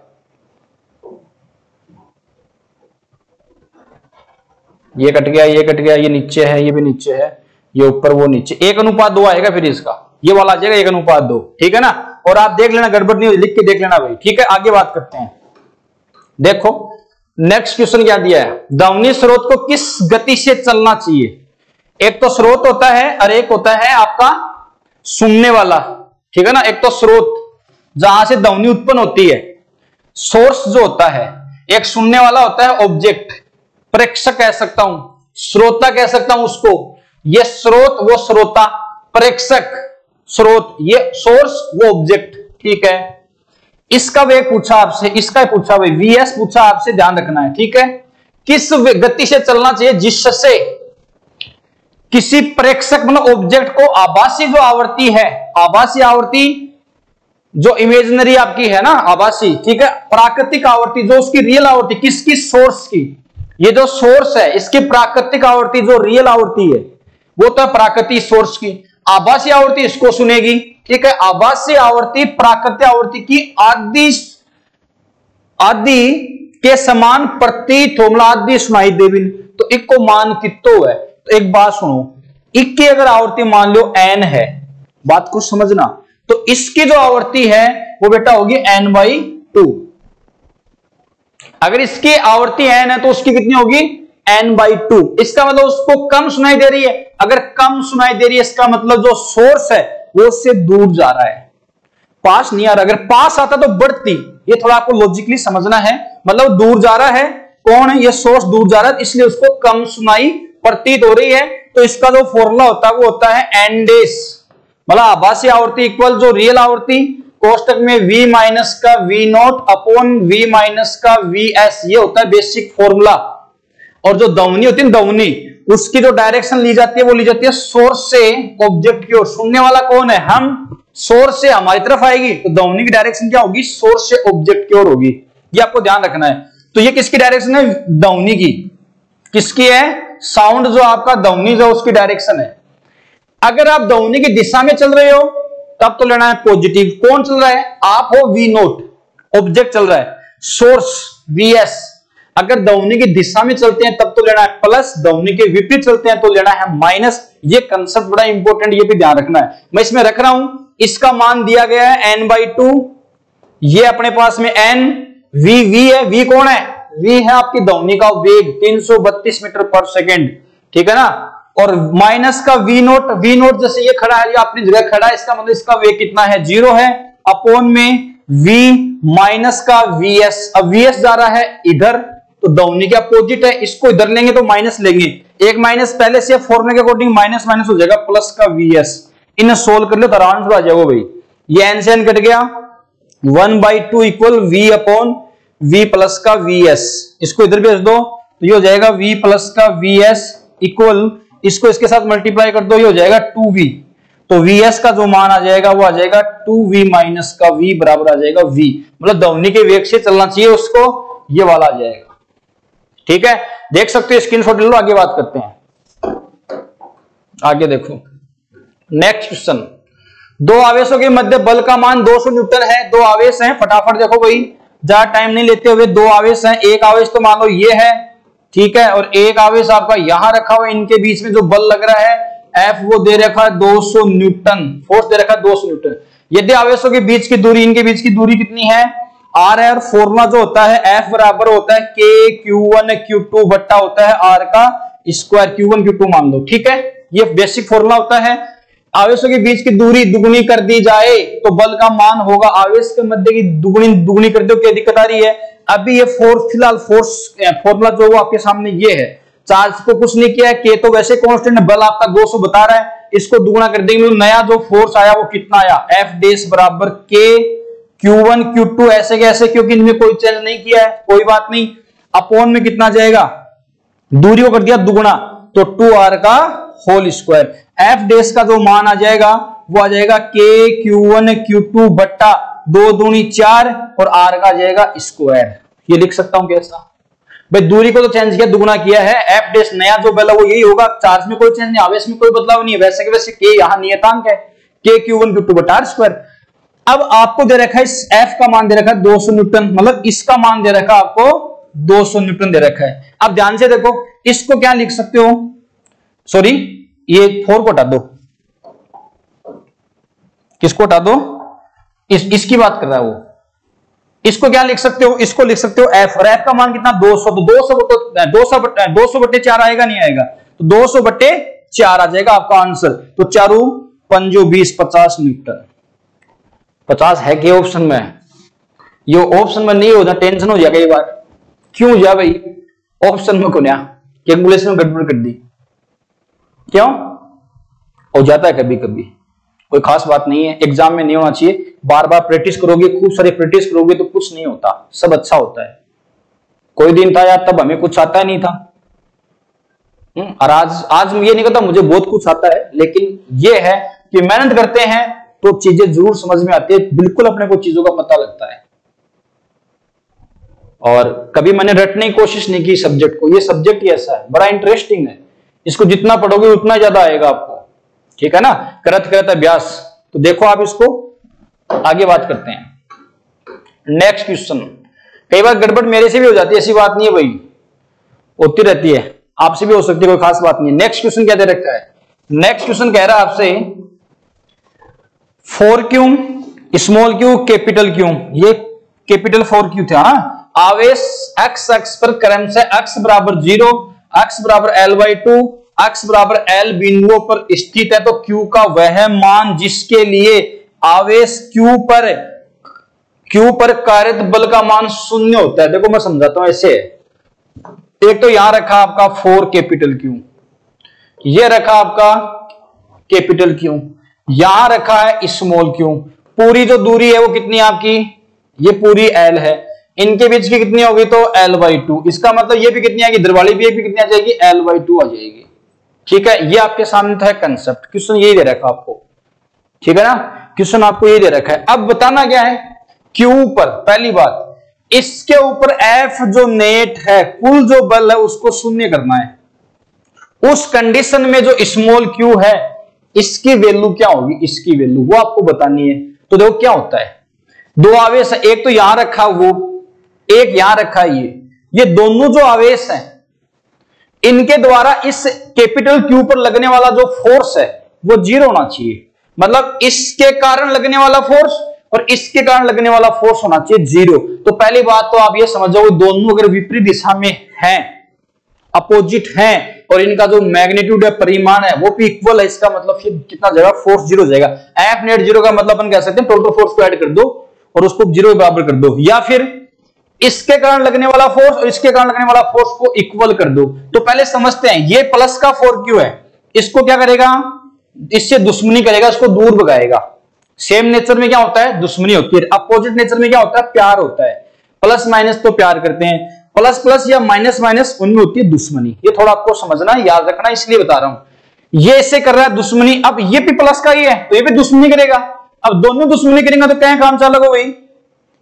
ये कट गया, ये कट गया, ये नीचे है, ये भी नीचे है, ये ऊपर वो नीचे। 1:2 आएगा फिर इसका, ये वाला आ जाएगा 1:2, ठीक है ना। और आप देख लेना, गड़बड़ नहीं, लिख के देख लेना भाई, ठीक है। आगे बात करते हैं। देखो नेक्स्ट क्वेश्चन क्या दिया है? ध्वनि स्रोत को किस गति से चलना चाहिए? एक तो स्रोत होता है और एक होता है आपका सुनने वाला, ठीक है ना। एक तो स्रोत जहां से ध्वनि उत्पन्न होती है, सोर्स जो होता है, एक सुनने वाला होता है ऑब्जेक्ट, प्रेक्षक कह सकता हूं, श्रोता कह सकता हूं उसको। ये स्रोत, वो श्रोता, प्रेक्षक स्रोत, ये सोर्स, वो ऑब्जेक्ट, ठीक है। इसका वेग पूछा आपसे, इसका पूछा भाई, VS पूछा आपसे, ध्यान रखना है, ठीक है। किस गति से चलना चाहिए जिससे किसी प्रेक्षक मतलब ऑब्जेक्ट को आभासी जो आवृत्ति है, आभासी आवृत्ति जो इमेजिनरी आपकी है ना, आभासी, ठीक है, प्राकृतिक आवृत्ति जो उसकी रियल आवृत्ति, किसकी? सोर्स की। ये जो सोर्स है इसकी प्राकृतिक आवृत्ति जो रियल आवृत्ति है वो तो प्राकृतिक सोर्स की। आभासी आवृत्ति इसको सुनेगी, ठीक है। आभासी आवृत्ति प्राकृतिक आवृत्ति की आदि के समान प्रतीत हो, मतलब आदि सुनाई देवी। तो एक को मान कितो है, तो एक बात सुनो, एक की अगर आवृत्ति मान लो n है, बात को समझना, तो इसकी जो आवृत्ति है वो बेटा होगी n/2। अगर इसकी आवृत्ति n है तो उसकी कितनी होगी? n/2। इसका मतलब उसको कम सुनाई दे रही है। अगर कम सुनाई दे रही है इसका मतलब जो सोर्स है वो उससे दूर जा रहा है, पास नहीं आ रहा। अगर पास आता तो बढ़ती। ये थोड़ा आपको लॉजिकली समझना है, मतलब दूर जा रहा है। कौन है? ये सोर्स दूर जा रहा है, इसलिए उसको कम सुनाई प्रतीत हो रही है। तो इसका जो फॉर्मूला होता है वो होता है n डैश, मतलब आभासी आवृत्ति इक्वल जो रियल आवृत्ति, कोष्टक में V माइनस का V0 अपॉन V माइनस का VS, ये होता है बेसिक फॉर्मूला। और जो ध्वनि होती है, ध्वनि उसकी जो डायरेक्शन ली जाती है वो ली जाती है सोर्स से ऑब्जेक्ट की ओर। सुनने वाला कौन है? हम। सोर्स से हमारी तरफ आएगी तो ध्वनि की डायरेक्शन क्या होगी? सोर्स से ऑब्जेक्ट की ओर होगी। ये आपको ध्यान रखना है। तो ये किसकी डायरेक्शन है? ध्वनि की। किसकी है? साउंड जो आपका ध्वनि जो उसकी डायरेक्शन है। अगर आप ध्वनि की दिशा में चल रहे हो तब तो लेना है पॉजिटिव। कौन चल रहा है? आप हो V0, ऑब्जेक्ट चल रहा है, सोर्स VS। अगर ध्वनि की दिशा में चलते हैं तब तो लेना है प्लस, ध्वनि के विपरीत चलते हैं तो लेना है माइनस। ये कंसेप्ट बड़ा इंपॉर्टेंट, ये भी ध्यान रखना है। मैं इसमें रख रहा हूं, इसका मान दिया गया है n/2। ये अपने पास में n, V है। V कौन है? V है आपकी ध्वनि का वेग 332 मीटर पर सेकेंड, ठीक है ना। और माइनस का V0 जैसे ये खड़ा है, ये अपनी जगह खड़ा है, इसका मतलब इसका वेग कितना है? 0 है। अपॉन में V माइनस का VS। अब VS जा रहा है इधर, तो ध्वनि के अपोजिट है, इसको इधर लेंगे तो माइनस लेंगे। एक माइनस पहले से फॉर्मूले के अकॉर्डिंग माइनस माइनस हो जाएगा प्लस का VS। इन्हें सोल्व कर लो तो आराम से आ जाएगा भाई। ये n से n कट गया, 1/2 equal V upon V plus का VS। इसको इधर भेज दो तो ये हो जाएगा V प्लस का VS इक्वल, इसको इसके साथ मल्टीप्लाई कर दो, ये हो जाएगा 2V। तो Vs का जो मान आ जाएगा वो आ जाएगा 2v माइनस का v बराबर आ जाएगा v, मतलब ध्वनि के वेग से चलना चाहिए उसको, ये वाला आ जाएगा। ठीक है, देख सकते हो, स्क्रीनशॉट ले लो, आगे बात करते हैं। आगे देखो नेक्स्ट क्वेश्चन, दो आवेशों के मध्य बल का मान 200 न्यूटन है। दो आवेश हैं, फटाफट देखो भाई, ज्यादा टाइम नहीं लेते हुए। दो आवेश हैं, एक आवेश तो मान लो ये है, ठीक है, और एक आवेश आपका यहां रखा हुआ है। इनके बीच में जो बल लग रहा है F वो दे रखा है 200 न्यूटन, फोर्स दे रखा है 200 न्यूटन। यदि आवेशों के बीच की दूरी, इनके बीच की दूरी कितनी है, r है, और फॉर्मूला जो होता है F बराबर होता है K Q1 Q2 बट्टा होता है R का स्क्वायर, Q1 Q2 मान लो। ठीक है, ये बेसिक फॉर्मूला होता है। आवेशों के बीच की दूरी दुगुनी कर दी जाए तो बल का मान होगा, आवेश के मध्य की दुगुनी कर दो, क्या दिक्कत आ रही है। अभी ये फोर्स, फिलहाल फोर्स फॉर्मूला जो वो आपके सामने ये है, चार्ज को कुछ नहीं किया है, के तो वैसे कांस्टेंट, बल आपका 200 बता रहा है, इसको दुगुना कर देंगे, नया जो फोर्स आया वो कितना आया, F डैश बराबर K Q1 Q2 ऐसे कैसे, क्योंकि इनमें कोई चेंज नहीं किया है, कोई बात नहीं। अपॉन में कितना जाएगा, दूरी को कर दिया दुगुना, तो 2r का होल स्क्वायर। F डैश का जो मान आ जाएगा वो आ जाएगा K Q1 Q2 बट्टा 2 दूनी 4 और r का आ जाएगा स्क्वायर। ये लिख सकता हूं कैसा भाई, दूरी को तो चेंज किया, दुगुना किया है। F डैश नया जो बल है वो यही होगा, चार्ज में कोई चेंज नहीं, आवेश में कोई बदलाव नहीं है, वैसे के वैसे K यहां नियतांक है, K Q1 Q2 बटा r स्क्वायर। अब आपको दे रखा है इस F का मान दे रखा है 200 न्यूटन, मतलब इसका मान दे रखा है आपको 200 न्यूटन दे रखा है। अब ध्यान से देखो, इसको क्या लिख सकते हो, सॉरी ये 4 को हटा दो, किसको हटा दो, इसकी बात कर रहा है वो, इसको क्या लिख सकते हो, इसको लिख सकते हो F, और F का मान कितना 200, तो 200 बट्टे 4 आएगा, नहीं आएगा, तो 200 बट्टे 4 आ जाएगा आपका आंसर। तो 4 पंजो 20, 50 न्यूटन। 50 है क्या ऑप्शन में, ये ऑप्शन में नहीं होता, टेंशन हो जाएगा कई बार, क्यों जा भाई ऑप्शन में को, कैलकुलेशन में गड़बड़ कर दी, क्यों हो जाता है कभी कभी, कोई खास बात नहीं है, एग्जाम में नहीं होना चाहिए, बार बार प्रैक्टिस करोगे, खूब सारी प्रैक्टिस करोगे तो कुछ नहीं होता, सब अच्छा होता है। कोई दिन था यार तब हमें कुछ आता नहीं था, और आज ये नहीं कहता मुझे बहुत कुछ आता है, लेकिन ये है कि मेहनत करते हैं तो चीजें जरूर समझ में आती है, बिल्कुल अपने को चीजों का पता लगता है। और कभी मैंने रटने की कोशिश नहीं की सब्जेक्ट को, ये सब्जेक्ट ही ऐसा है, बड़ा इंटरेस्टिंग है, इसको जितना पढ़ोगे उतना ज्यादा आएगा आपको, ठीक है ना, करत करत अभ्यास। तो देखो आप इसको, आगे बात करते हैं। नेक्स्ट क्वेश्चन, कई बार गड़बड़ मेरे से भी हो जाती है, ऐसी बात नहीं है भाई, होती रहती है, आपसे भी हो सकती है, कोई खास बात नहीं है। नेक्स्ट क्वेश्चन क्या दे रखा है, नेक्स्ट क्वेश्चन कह रहा है आपसे 4q small Q capital Q, ये कैपिटल 4q था ना, आवेश x अक्ष पर क्रमशः x बराबर 0, x बराबर L/2, x बराबर L बिंदुओं पर स्थित है, तो q का वह मान जिसके लिए आवेश q पर कार्यरत बल का मान 0 होता है। देखो मैं समझाता हूं, ऐसे एक तो यहां रखा आपका 4 कैपिटल Q, ये रखा आपका कैपिटल Q, यहां रखा है स्मॉल q, पूरी जो दूरी है वो कितनी आपकी, ये पूरी L है, इनके बीच की कितनी होगी तो L/2, इसका मतलब ये भी कितनी आएगी, इधर वाली भी कितनी आ जाएगी, L/2 आ जाएगी। ठीक है, ये आपके सामने था कंसेप्ट, क्वेश्चन यही दे रखा आपको, ठीक है ना, क्वेश्चन आपको ये दे रखा है। अब बताना क्या है, Q पर पहली बात, इसके ऊपर F जो नेट है, कुल जो बल है उसको शून्य करना है। उस कंडीशन में जो स्मॉल q है इसकी वैल्यू क्या होगी, इसकी वैल्यू वो आपको बतानी है। तो देखो क्या होता है, दो आवेश है, एक तो यहां रखा वो, एक यहां रखा ये दोनों जो आवेश हैं इनके द्वारा इस कैपिटल Q पर लगने वाला जो फोर्स है वो 0 होना चाहिए, मतलब इसके कारण लगने वाला फोर्स और इसके कारण लगने वाला फोर्स होना चाहिए 0। तो पहली बात तो आप ये समझ जाओ, दोनों अगर विपरीत दिशा में हैं, अपोजिट हैं, और इनका जो मैग्नीट्यूड है, परिमाण है, वो भी इक्वल है, इसका मतलब फिर कितना जाएगा, फोर्स 0 हो जाएगा। F नेट 0 का मतलब अपन कह सकते हैं टोटल फोर्स को ऐड कर दो और उसको 0 के बराबर कर दो, या फिर इसके कारण लगने वाला फोर्स और इसके कारण लगने वाला फोर्स को इक्वल कर दो। तो पहले समझते हैं, ये प्लस का 4q है, इसको क्या करेगा, इससे दुश्मनी करेगा, इसको दूर भगाएगा। सेम नेचर में क्या होता है, दुश्मनी होती है, अपोजिट नेचर में क्या होता है, प्यार होता है। प्लस माइनस तो प्यार करते हैं, प्लस प्लस या माइनस माइनस उनमें होती है दुश्मनी। ये थोड़ा आपको समझना, याद रखना, इसलिए बता रहा हूं। ये इससे कर रहा है दुश्मनी, अब ये भी प्लस का ही है तो ये भी दुश्मनी करेगा। अब दोनों दुश्मनी करेंगे तो क्या काम चालू हो गई,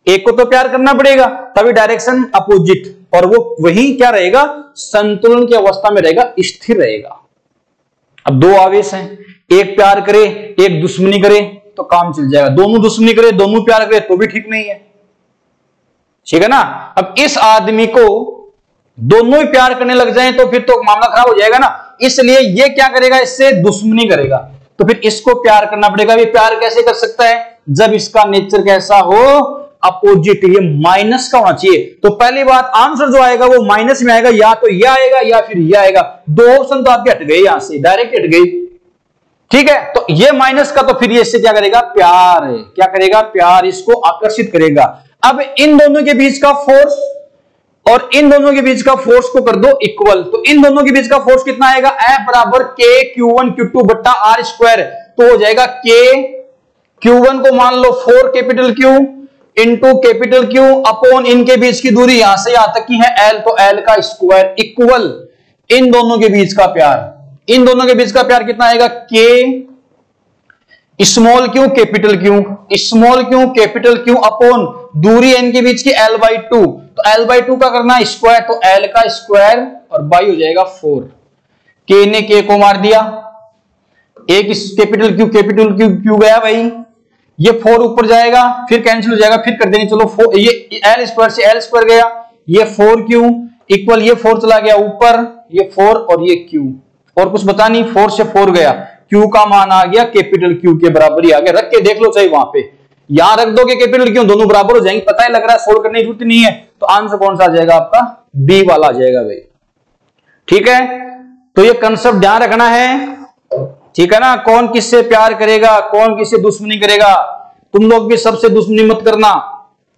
एक को तो प्यार करना पड़ेगा, तभी डायरेक्शन अपोजिट, और वो वही क्या रहेगा, संतुलन की अवस्था में रहेगा, स्थिर रहेगा। अब दो आवेश हैं, एक प्यार करे एक दुश्मनी करे तो काम चल जाएगा, दोनों दुश्मनी करे दोनों प्यार करे तो भी ठीक नहीं है, ठीक है ना। अब इस आदमी को दोनों ही प्यार करने लग जाएं तो फिर तो मामला खराब हो जाएगा ना, इसलिए ये क्या करेगा, इससे दुश्मनी करेगा, तो फिर इसको प्यार करना पड़ेगा। ये प्यार कैसे कर सकता है, जब इसका नेचर कैसा हो, अपोजिट, ये माइनस का होना चाहिए। तो पहली बात आंसर जो आएगा वो माइनस में आएगा, या तो ये आएगा या फिर ये आएगा, दो ऑप्शन तो आपके हट गए, यहां से डायरेक्ट हट गई, ठीक है। तो ये माइनस का, तो फिर ये इससे क्या करेगा, प्यार है, क्या करेगा, प्यार इसको आकर्षित करेगा। अब इन दोनों के बीच का फोर्स और इन दोनों के बीच का फोर्स को कर दो इक्वल, तो इन दोनों के बीच का फोर्स कितना आएगा, F बराबर K Q1 Q2 बट्टा R स्क्वायर, तो हो जाएगा K Q1 को मान लो 4 capital Q into capital Q upon इनके बीच की दूरी यहां से यहां तक की है L, तो L का स्क्वायर इक्वल इन दोनों के बीच का प्यार, इन दोनों के बीच का प्यार कितना आएगा, K small Q capital Q, small Q capital Q upon दूरी इनके बीच की L/2, तो L/2 का करना स्क्वायर, तो L का स्क्वायर और बाई हो जाएगा 4, K ने K को मार दिया, एक कैपिटल क्यू गया भाई, ये 4 ऊपर जाएगा फिर कैंसिल हो जाएगा, फिर कर देंगे चलो 4, ये L स्क्वायर से L स्क्वायर गया, ये 4Q इक्वल ये 4 चला गया ऊपर, ये 4 और ये Q, और कुछ बता नहीं, 4 से 4 गया, Q का मान आ गया कैपिटल Q के बराबर ही आ गया, रख के देख लो चाहे वहां पे, यहां रख दोगे कैपिटल Q दोनों बराबर हो जाएंगे, पता ही लग रहा है, सोल्व करने की जरूरत नहीं है, तो आंसर कौन सा आ जाएगा आपका, बी वाला आ जाएगा भाई, ठीक है। तो ये कंसेप्ट ध्यान रखना है, ठीक है ना, कौन किससे प्यार करेगा कौन किससे दुश्मनी करेगा, तुम लोग भी सबसे दुश्मनी मत करना,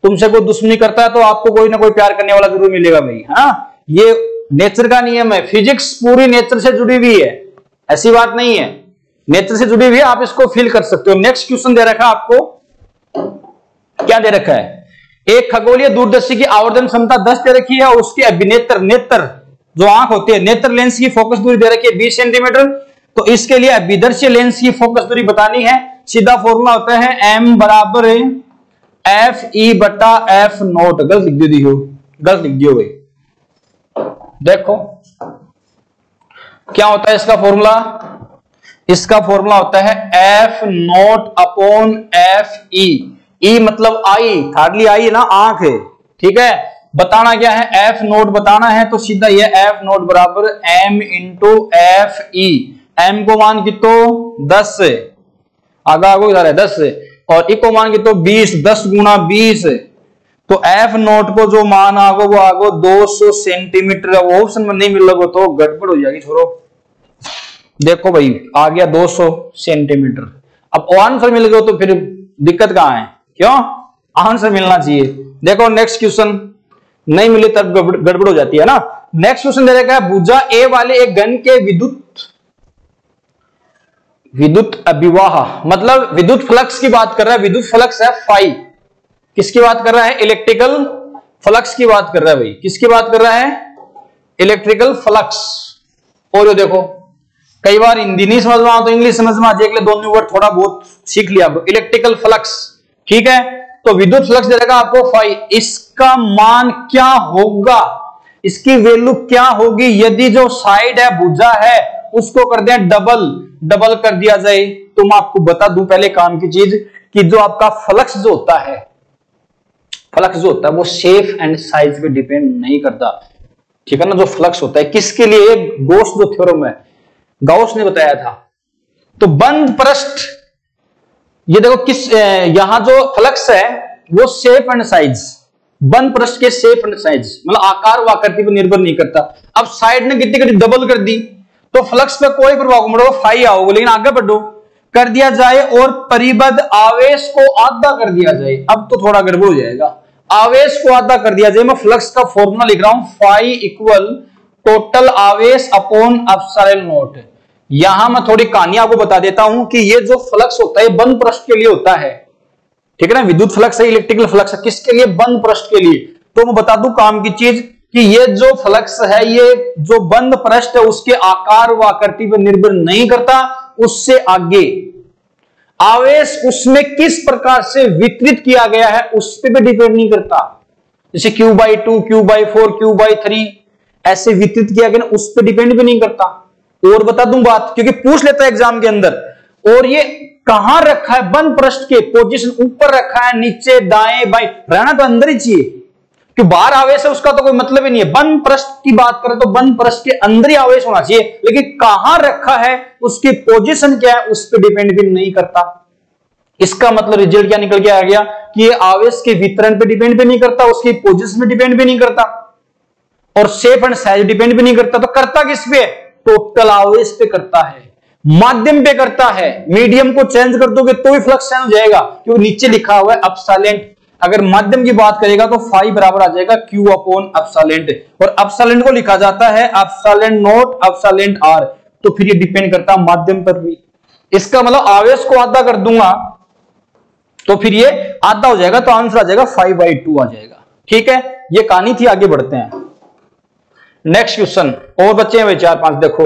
तुमसे कोई दुश्मनी करता है तो आपको कोई ना कोई प्यार करने वाला जरूर मिलेगा भाई, हाँ, ये नेचर का नियम है, फिजिक्स पूरी नेचर से जुड़ी हुई है, ऐसी बात नहीं है, नेचर से जुड़ी हुई है, आप इसको फील कर सकते हो। नेक्स्ट क्वेश्चन दे रखा है आपको, क्या दे रखा है, एक खगोलीय दूरदर्शी की आवर्धन क्षमता 10 दे रखी है और उसके अभिनेत्र नेत्र जो आंख होती है, नेत्र लेंस की फोकस दूरी दे रखी है 20 सेंटीमीटर, तो इसके लिए अभिदर्शी लेंस की फोकस दूरी बतानी है। सीधा फॉर्मूला होता है m बराबर FE बटा F नॉट, गलत लिख दियो, गलत लिख दियो भाई, देखो क्या होता है इसका फॉर्मूला, इसका फॉर्मूला होता है F not upon FE, E मतलब आई, हार्डली आई है ना, आंख है, ठीक है, बताना क्या है, F नोट बताना है, तो सीधा ये F नोट बराबर M इंटू FE, M को मान कितो 10 से आगा आगो इधर है 10 से, और E को मान कितो 20, 10 गुना 20, तो F नोट को जो मान आगो वो आगो 200 सेंटीमीटर, ऑप्शन में नहीं मिल रहा तो गड़बड़ हो जाएगी, छोड़ो, देखो भाई आ गया 200 सेंटीमीटर, अब आंसर मिल गया तो फिर दिक्कत कहां है, क्यों, आंसर मिलना चाहिए। देखो नेक्स्ट क्वेश्चन, नहीं मिले तब गड़बड़ हो जाती है ना। नेक्स्ट क्वेश्चन दे रखा है, भुजा ए वाले एक घन के विद्युत अभिवाह, मतलब विद्युत फ्लक्स की बात कर रहा है, विद्युत फ्लक्स है फाई, किसकी बात कर रहा है, इलेक्ट्रिकल फ्लक्स की बात कर रहा है भाई, किसकी बात कर रहा है, इलेक्ट्रिकल फ्लक्स। और ये देखो कई बार हिंदी नहीं समझ में आता तो इंग्लिश समझ में आ जाए, दोनों वर्ड थोड़ा बहुत सीख लिया, इलेक्ट्रिकल फ्लक्स, ठीक है, तो विद्युत फ्लक्स दे रखा आपको फाई, इसका मान क्या होगा, इसकी वैल्यू क्या होगी यदि जो साइड है भुजा है उसको कर दें डबल कर दिया जाए, तो मैं आपको बता दूं पहले काम की चीज कि जो आपका फ्लक्स जो होता है, फ्लक्स जो होता है वो शेप एंड साइज पे डिपेंड नहीं करता, ठीक है ना, जो फ्लक्स होता है किसके लिए, गॉस जो थ्योरम है गॉस ने बताया था, तो बंद पृष्ठ, ये देखो किस यहां जो फ्लक्स है वो शेप एंड साइज, बंद पृष्ठ के शेप एंड साइज मतलब आकार व आकृति पर निर्भर नहीं करता। अब साइड ने कितनी डबल कर दी तो फ्लक्स पे कोई प्रभाव मरो फाई आओगे, लेकिन आगे बढ़ो कर दिया जाए और परिबद्ध आवेश को आधा कर दिया जाए, अब तो थोड़ा गड़बड़ हो जाएगा, आवेश को आधा कर दिया जाए, मैं फ्लक्स का फॉर्मूला लिख रहा हूं, फाई इक्वल टोटल आवेश अपॉन एप्सिलॉन नॉट। यहां मैं थोड़ी कहानी आपको बता देता हूं कि ये जो फ्लक्स होता है बंद पृष्ठ के लिए होता है, ठीक है ना, विद्युत फ्लक्स है, इलेक्ट्रिकल फ्लक्स है, किसके लिए, बंद पृष्ठ के लिए। तो मैं बता दूं काम की चीज, कि ये जो फ्लक्स है, ये जो बंद पृष्ठ है उसके आकार व आकृति पर निर्भर नहीं करता, उससे आगे आवेश उसमें किस प्रकार से वितरित किया गया है उस पर भी डिपेंड नहीं करता। जैसे Q/2, Q/4, Q/3 ऐसे वितरित किया गया ना, उस पर डिपेंड भी नहीं करता। और बता दूं बात, क्योंकि पूछ लेता है एग्जाम के अंदर। और ये कहां रखा है, बंद पृष्ठ के पोजीशन ऊपर रखा है, नीचे, दाएं, बाएं, रहना तो अंदर ही चाहिए, कि बाहर आवेश है उसका तो कोई मतलब ही नहीं है। बंद पृष्ठ की बात करें तो बंद पृष्ठ के अंदर ही आवेश होना चाहिए, लेकिन कहां रखा है उसकी पोजीशन क्या है उस पर डिपेंड भी नहीं करता। इसका मतलब रिजल्ट क्या निकल के आ गया कि ये आवेश के वितरण पे डिपेंड भी नहीं करता, उसकी पोजीशन पे डिपेंड भी नहीं करता, और शेप एंड साइज डिपेंड भी नहीं करता। तो करता किस पे, टोटल आवेश पे करता है, माध्यम पे करता है। मीडियम को चेंज कर दोगे तो भी फ्लक्स चेंज हो जाएगा, क्योंकि नीचे लिखा हुआ है एप्सिलॉन। अगर माध्यम की बात करेगा तो फाई बराबर आ जाएगा Q/एप्सिलॉन, और एप्सिलॉन को लिखा जाता है एप्सिलॉन0 एप्सिलॉन r। तो फिर ये डिपेंड करता है माध्यम पर भी। इसका मतलब आवेश को आधा कर दूंगा तो फिर ये आधा हो जाएगा, तो आंसर आ जाएगा 5/2 आ जाएगा। ठीक है, ये कहानी थी, आगे बढ़ते हैं। नेक्स्ट क्वेश्चन, और बच्चे हैं भाई 4-5। देखो,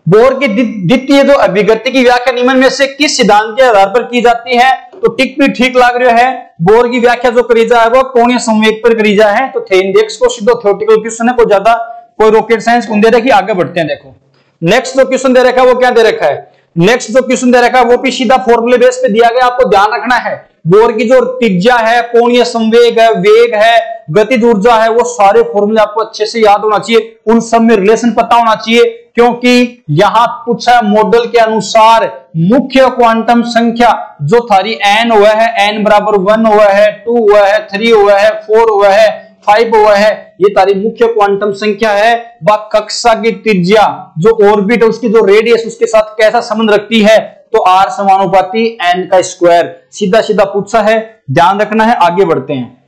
बोर की द्वितीय जो अभिगति की व्याख्या निम्न में से किस सिद्धांत के आधार पर की जाती है? तो टिक भी ठीक लग रहा है। बोर की व्याख्या जो करी जाए वो कोणीय संवेग पर करी जाए है। तो थे इंडेक्स को सीधो थ्योरेटिकल क्वेश्चन है, कोई ज्यादा कोई रॉकेट साइंस कौन दे रखी। आगे बढ़ते हैं। देखो नेक्स्ट जो क्वेश्चन दे रखा है वो क्या दे रखा है, नेक्स्ट जो क्वेश्चन दे रखा है वो भी सीधा फॉर्मूले बेस पे दिया गया। आपको ध्यान रखना है, बोर की जो त्रिज्या है, कोणीय संवेग है, वेग है, गतिज ऊर्जा है, वो सारे फॉर्मूले आपको अच्छे से याद होना चाहिए, उन सब में रिलेशन पता होना चाहिए। क्योंकि यहां पूछा मॉडल के अनुसार मुख्य क्वांटम संख्या जो थारी n हुआ है, n बराबर 1 हुआ है, 2 हुआ है, 3 हुआ है, 4 हुआ है, 5 हुआ है, ये तारी मुख्य क्वांटम संख्या है। व कक्षा की त्रिज्या जो ऑर्बिट है उसकी जो रेडियस उसके साथ कैसा संबंध रखती है, तो r समानुपाती n का स्क्वायर। सीधा सीधा पूछा है, ध्यान रखना है। आगे बढ़ते हैं।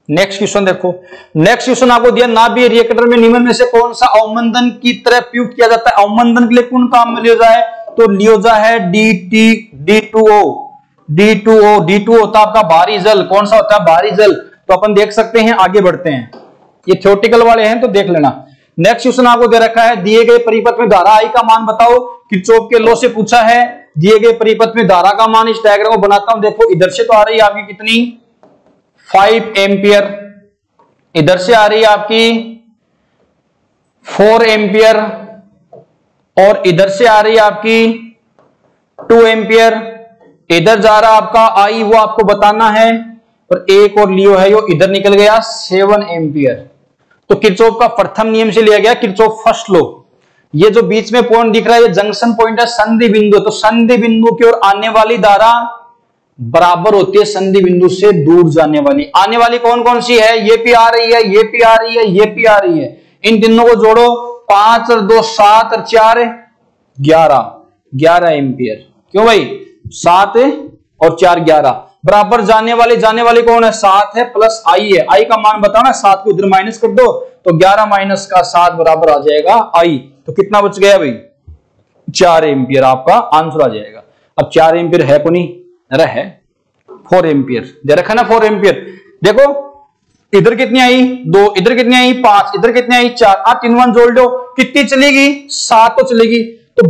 नेक्स्ट क्वेश्चन देखो, नेक्स्ट क्वेश्चन आपको दिया, नाभिकीय रिएक्टर में निम्न में से कौन सा अवमंदन की तरह प्रयुक्त किया जाता है? अवमंदन के लिए कौन काम में लिया जाए? तो लिया जा है D2O होता है आपका भारी जल। कौन सा होता है? भारी जल। तो अपन देख सकते हैं। आगे बढ़ते हैं, ये थ्योरेटिकल वाले हैं तो देख लेना। नेक्स्ट क्वेश्चन आपको दे रखा है, दिए गए परिपथ में धारा I का मान बताओ। किरचॉफ के लॉ से पूछा है, दिए गए परिपथ में धारा का मान। इस डायग्राम को बनाता हूं। देखो इधर से तो आ रही है आपकी कितनी, 5 एम्पियर, इधर से आ रही है आपकी 4 एम्पियर, और इधर से आ रही है आपकी 2 एम्पियर। इधर जा रहा आपका I, वो आपको बताना है, और एक और लियो है, यो इधर निकल गया 7 एम्पियर। तो किरचॉफ का प्रथम नियम से लिया गया, किरचॉफ फर्स्ट लॉ। ये जो बीच में पॉइंट दिख रहा है, ये जंक्शन पॉइंट है, संधि बिंदु। तो संधि बिंदु की ओर आने वाली धारा बराबर होती है संधि बिंदु से दूर जाने वाली। आने वाली कौन कौन सी है? ये भी आ रही है, ये भी आ रही है, ये भी आ रही है। इन तीनों को जोड़ो, 5 और 2 7 और 4 11 एम्पियर। क्यों भाई? 7 और 4 11 बराबर जाने वाली कौन है? 7 है प्लस I है। I का मान बताना, 7 को इधर माइनस कर दो तो 11 माइनस का 7 बराबर आ जाएगा I। तो कितना बच गया भाई? 4 एम्पियर आपका आंसर आ जाएगा। अब 4 एम्पियर है को नहीं है 4 एम्पियर दे रखा ना, 4 एम्पियर। देखो इधर कितनी आई? 2, इधर कितनी आई? 5, इधर कितनी आई? 4। 3 1 जोड़ दो, कितनी चलेगी? 7 तो चलेगी। तो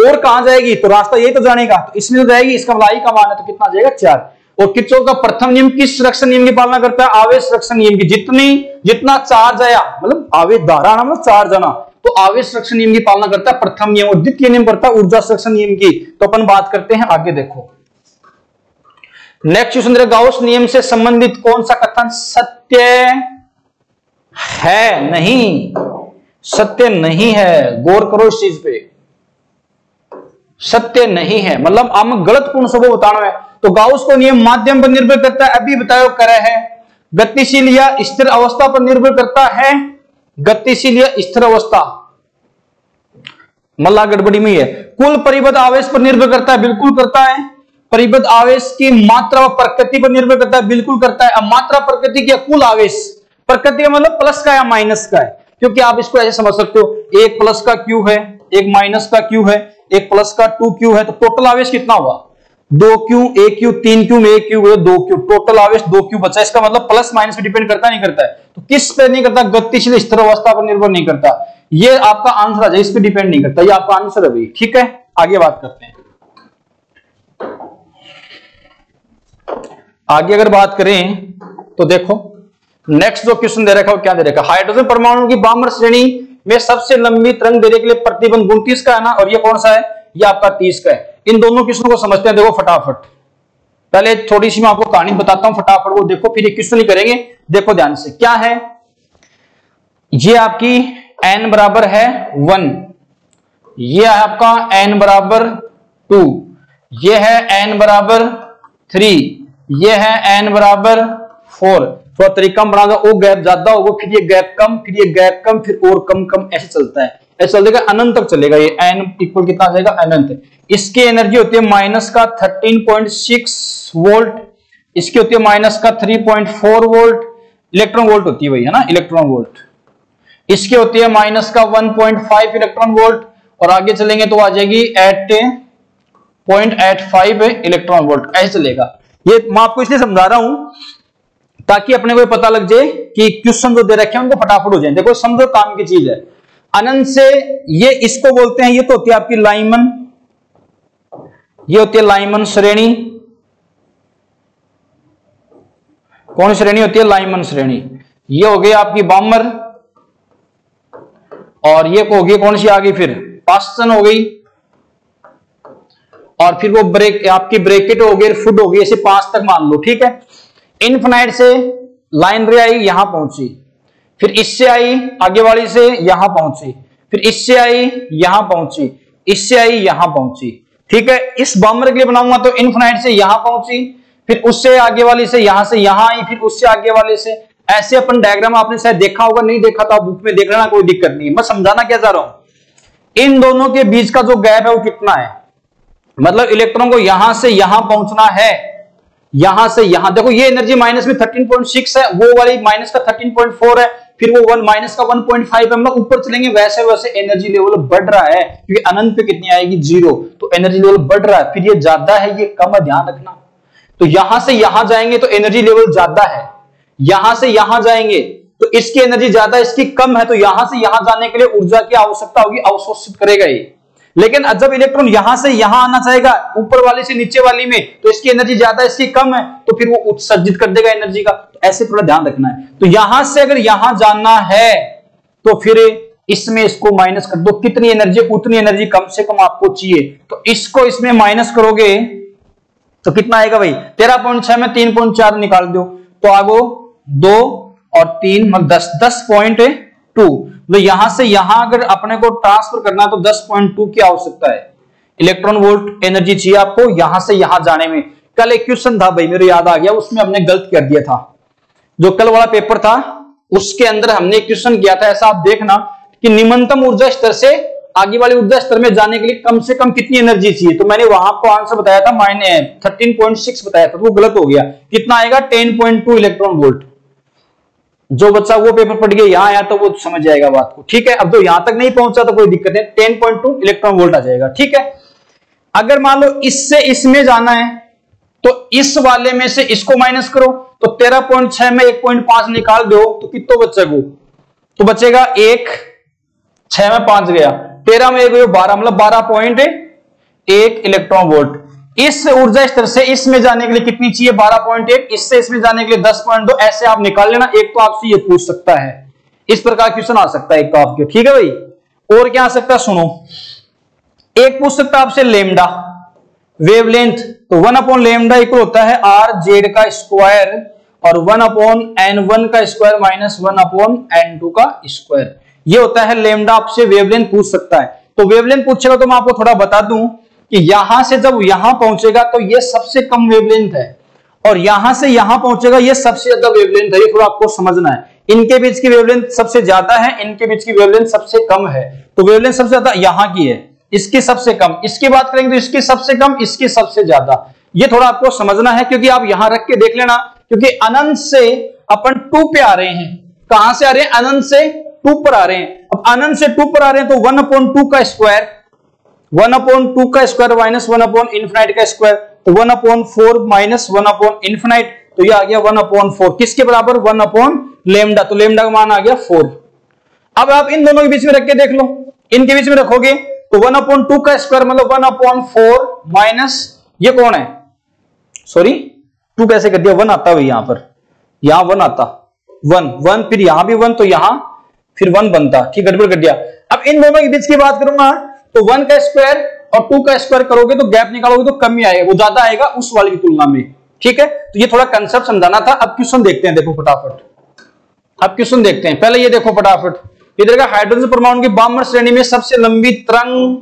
और कहां जाएगी? तो रास्ता यही तो जाने का, तो इसमें तो जाएगी। इसका I का मान है तो कितना आ जाएगा? 4। और किरचॉफ का प्रथम नियम किस सुरक्षा नियम की पालना करता है? आवेश सुरक्षा नियम की। जितना चार्ज आया, मतलब आवेश धारा ना, मतलब चार्ज आना, तो आवेश सुरक्षा नियम की पालना करता है प्रथम नियम। और द्वितीय नियम करता है ऊर्जा सुरक्षा नियम की। तो अपन बात करते हैं। आगे देखो नेक्स्ट क्वेश्चन, गाउस नियम से संबंधित कौन सा कथन सत्य है? नहीं, सत्य नहीं है। गौर करो इस चीज पे, सत्य नहीं है मतलब हम गलत कौन सा वो बताना है। तो गाउस को नियम माध्यम पर निर्भर करता है, अभी बताओ करे है। गतिशील या स्थिर अवस्था पर निर्भर करता है, गतिशील या स्थिर अवस्था मल्ला गड़बड़ी में है। कुल परिबद्ध आवेश पर निर्भर करता है, बिल्कुल करता है। परिबद्ध आवेश की मात्रा व प्रकृति पर निर्भर करता है, बिल्कुल करता है। अब मात्रा प्रकृति की कुल आवेश, प्रकृति का मतलब प्लस का या माइनस का है, क्योंकि आप इसको ऐसे समझ सकते हो, एक प्लस का Q है, एक माइनस का Q है, एक प्लस का 2Q है, तो टोटल आवेश कितना हुआ? 2q, AQ, 3q में AQ, 2q, टोटल आवेश 2q बचा। इसका मतलब प्लस माइनस पे डिपेंड करता नहीं करता है? तो किस पे नहीं करता? गतिशील स्थिर अवस्था पर निर्भर नहीं करता। ये आपका आंसर आ जाए, इस पे डिपेंड नहीं करता। ये आपका आंसर है भाई। ठीक है, आगे बात करते हैं। आगे अगर बात करें तो देखो नेक्स्ट जो क्वेश्चन दे रखा है वो क्या दे रखा है? हाइड्रोजन परमाणु की बामर श्रेणी में सबसे लंबी तरंग देने के लिए प्रतिबंध 29 का है ना, और ये कौन सा है? ये आपका 30 का है। इन दोनों क्वेश्चन को समझते हैं, देखो फटाफट। पहले थोड़ी सी मैं आपको कहानी बताता हूं, फटाफट वो देखो, फिर ये क्वेश्चन ही करेंगे। देखो ध्यान से, क्या है ये आपकी n बराबर है 1, ये है आपका n बराबर 2, ये है n बराबर 3, ये है n बराबर 4। थोड़ा तरीका बना दो, वो गैप ज्यादा होगा, फिर ये गैप कम, फिर ये गैप कम, फिर और कम कम, ऐसे चलता है। ऐसे चलेगा अनंत तक चलेगा। ये n इक्वल कितना आ जाएगा? अनंत। इसकी एनर्जी होती है माइनस का 13.6 वोल्ट, इसकी होती है माइनस का 3.4 वोल्ट, इलेक्ट्रॉन वोल्ट होती है भाई, है ना, इलेक्ट्रॉन वोल्ट। इसकी होती है माइनस का 1.5 इलेक्ट्रॉन वोल्ट, और आगे चलेंगे तो आ जाएगी 8.85 इलेक्ट्रॉन वोल्ट। ऐसे चलेगा। ये मैं आपको इसलिए समझा रहा हूं ताकि अपने को पता लग जाए कि क्वेश्चन जो दे रखे हैं उनको फटाफट हो जाए। देखो समझो, काम की चीज है। अनंत से ये इसको बोलते हैं, ये तो होती है आपकी लाइमन, ये होती है लाइमन श्रेणी। कौन श्रेणी होती है? लाइमन श्रेणी। ये हो गई आपकी बामर, और ये हो गई कौन सी आ गई फिर? पास्टन हो गई, और फिर वो ब्रेक आपकी ब्रैकेट हो गई, फुट हो गई, ऐसे 5 तक मान लो। ठीक है, इनफिनाइट से लाइन रे आई, यहां पहुंची, फिर इससे आई आगे वाली से यहां पहुंची, फिर इससे आई यहां पहुंची, इससे आई यहां पहुंची। ठीक है, इस बामर के लिए बनाऊंगा तो इनफिनाइट से यहां पहुंची, फिर उससे आगे वाली से यहां आई, फिर उससे आगे वाले से। ऐसे अपन डायग्राम आपने शायद देखा होगा, नहीं देखा तो आप बुक में देख लेना, कोई दिक्कत नहीं है। मैं समझाना क्या चाह रहा हूं, इन दोनों के बीच का जो गैप है वो कितना है? मतलब इलेक्ट्रॉन को यहां से यहां पहुंचना है, यहां से यहां। देखो ये एनर्जी माइनस में 13.6 है, वो वाली माइनस का 13.4 है, फिर वो माइनस का 1.5 है। मतलब ऊपर चलेंगे वैसे वैसे एनर्जी लेवल बढ़ रहा है, क्योंकि अनंत पे कितनी आएगी? 0। तो एनर्जी लेवल बढ़ रहा है, फिर ये ज्यादा है, ये कम है, ध्यान रखना। तो यहां से यहां जाएंगे तो एनर्जी लेवल ज्यादा है, यहां से यहां जाएंगे तो इसकी एनर्जी ज्यादा, इसकी कम है। तो यहां से यहां जाने के लिए ऊर्जा की आवश्यकता होगी, अवशोषित करेगा ये। लेकिन जब इलेक्ट्रॉन यहां से यहां आना चाहेगा, ऊपर वाले से नीचे वाली में, तो इसकी एनर्जी ज्यादा, इसकी कम है, तो फिर वो उत्सर्जित कर देगा एनर्जी का। तो ऐसे थोड़ा ध्यान रखना है। तो यहां से अगर यहां जाना है तो फिर इसमें इसको माइनस कर दो, कितनी एनर्जी? उतनी एनर्जी कम से कम आपको चाहिए। तो इसको इसमें माइनस करोगे तो कितना आएगा भाई? 13.6 में 3.4 निकाल दो तो आगो 2 और 3 मतलब 10.2। तो यहां से यहां अगर अपने को ट्रांसफर करना तो 10.2 की आवश्यकता है। इलेक्ट्रॉन वोल्ट एनर्जी चाहिए आपको यहां से यहां जाने में। कल एक क्वेश्चन था भाई, मेरे याद आ गया, उसमें हमने गलत कर दिया था। जो कल वाला पेपर था उसके अंदर हमने क्वेश्चन किया था ऐसा, आप देखना कि निम्नतम ऊर्जा स्तर से आगे वाले ऊर्जा स्तर में जाने के लिए कम से कम कितनी एनर्जी चाहिए। तो मैंने वहां को आंसर बताया था 13.6 बताया था, तो वो गलत हो गया। कितना आएगा? 10.2 इलेक्ट्रॉन वोल्ट। जो बच्चा वो पेपर पढ़ गया यहां आया तो वो समझ जाएगा बात को। ठीक है, अब जो यहां तक नहीं पहुंचा तो कोई दिक्कत नहीं, 10.2 इलेक्ट्रॉन वोल्ट आ जाएगा। ठीक है, अगर मान लो इससे इसमें जाना है तो इस वाले में से इसको माइनस करो, तो 13.6 में 1.5 निकाल दो तो कितना बचेगा? तो बचेगा 1, 6 में 5 गया, 13 में 1 गया 12, मतलब 12.1 इलेक्ट्रॉन वोल्ट। इस ऊर्जा स्तर से इसमें जाने के लिए कितनी चाहिए? 12.1। इससे इसमें जाने के लिए 10.2। ऐसे आप निकाल लेना। एक तो आपसे ये पूछ सकता है, इस प्रकार क्वेश्चन आ सकता है एक तो आपके। ठीक है भाई, और क्या आ सकता है सुनो, एक पूछ सकता है आपसे लेमडा वेवलेंथ। तो 1 लेमडा इक्वल होता है RZ का स्क्वायर और 1/N1 का स्क्वायर माइनस 1/N2 का स्क्वायर। ये होता है लेमडा। आपसे वेवलेंथ पूछ सकता है। तो वेवलेंथ पूछेगा तो मैं आपको थोड़ा बता दूं कि यहां से जब यहां पहुंचेगा तो ये सबसे कम वेवलेंथ है, और यहां से यहां पहुंचेगा ये सबसे ज्यादा वेवलेंथ है। ये थोड़ा आपको समझना है। इनके बीच की वेवलेंथ सबसे ज्यादा है, इनके बीच की वेवलेंथ सबसे कम है। तो वेवलेंथ सबसे ज्यादा यहां की है, इसकी सबसे कम। इसकी बात करेंगे तो इसकी सबसे कम, इसकी सबसे ज्यादा। ये थोड़ा आपको समझना है, क्योंकि आप यहां रख के देख लेना, क्योंकि अनंत से अपन 2 पे आ रहे हैं। कहां से आ रहे हैं? अनंत से 2 पर आ रहे हैं। अब अनंत से 2 पर आ रहे हैं तो 1/2 का स्क्वायर, 1/2 का स्क्वायर माइनस 1/∞ का स्क्वायर। तो 1/4 माइनस 1/∞, तो ये आ गया 1/4 किसके बराबर 1/λ, तो लेमडा का मान आ गया 4। अब आप इन दोनों के बीच में रख के देख लो, इनके बीच में रखोगे तो 1/2 का स्क्वायर मतलब 1/4 माइनस ये कौन है, सॉरी 2 कैसे कर दिया, 1 आता है यहां पर, यहां 1 आता, 1 फिर यहां भी 1, तो यहां फिर 1 बनता, ठीक गड़बड़ कर दिया। अब इन दोनों के बीच की बात करूंगा तो 1 का स्क्वायर और 2 का स्क्वायर करोगे तो गैप निकालोगे तो कम ही आएगा, वो ज्यादा आएगा उस वाले की तुलना में, ठीक है। तो ये थोड़ा कंसेप्ट समझाना था। अब क्वेश्चन देखते हैं, देखो फटाफट, अब क्वेश्चन देखते हैं। पहले ये देखो फटाफट, इधर का हाइड्रोजन परमाणु की बामर श्रेणी में सबसे लंबी तरंग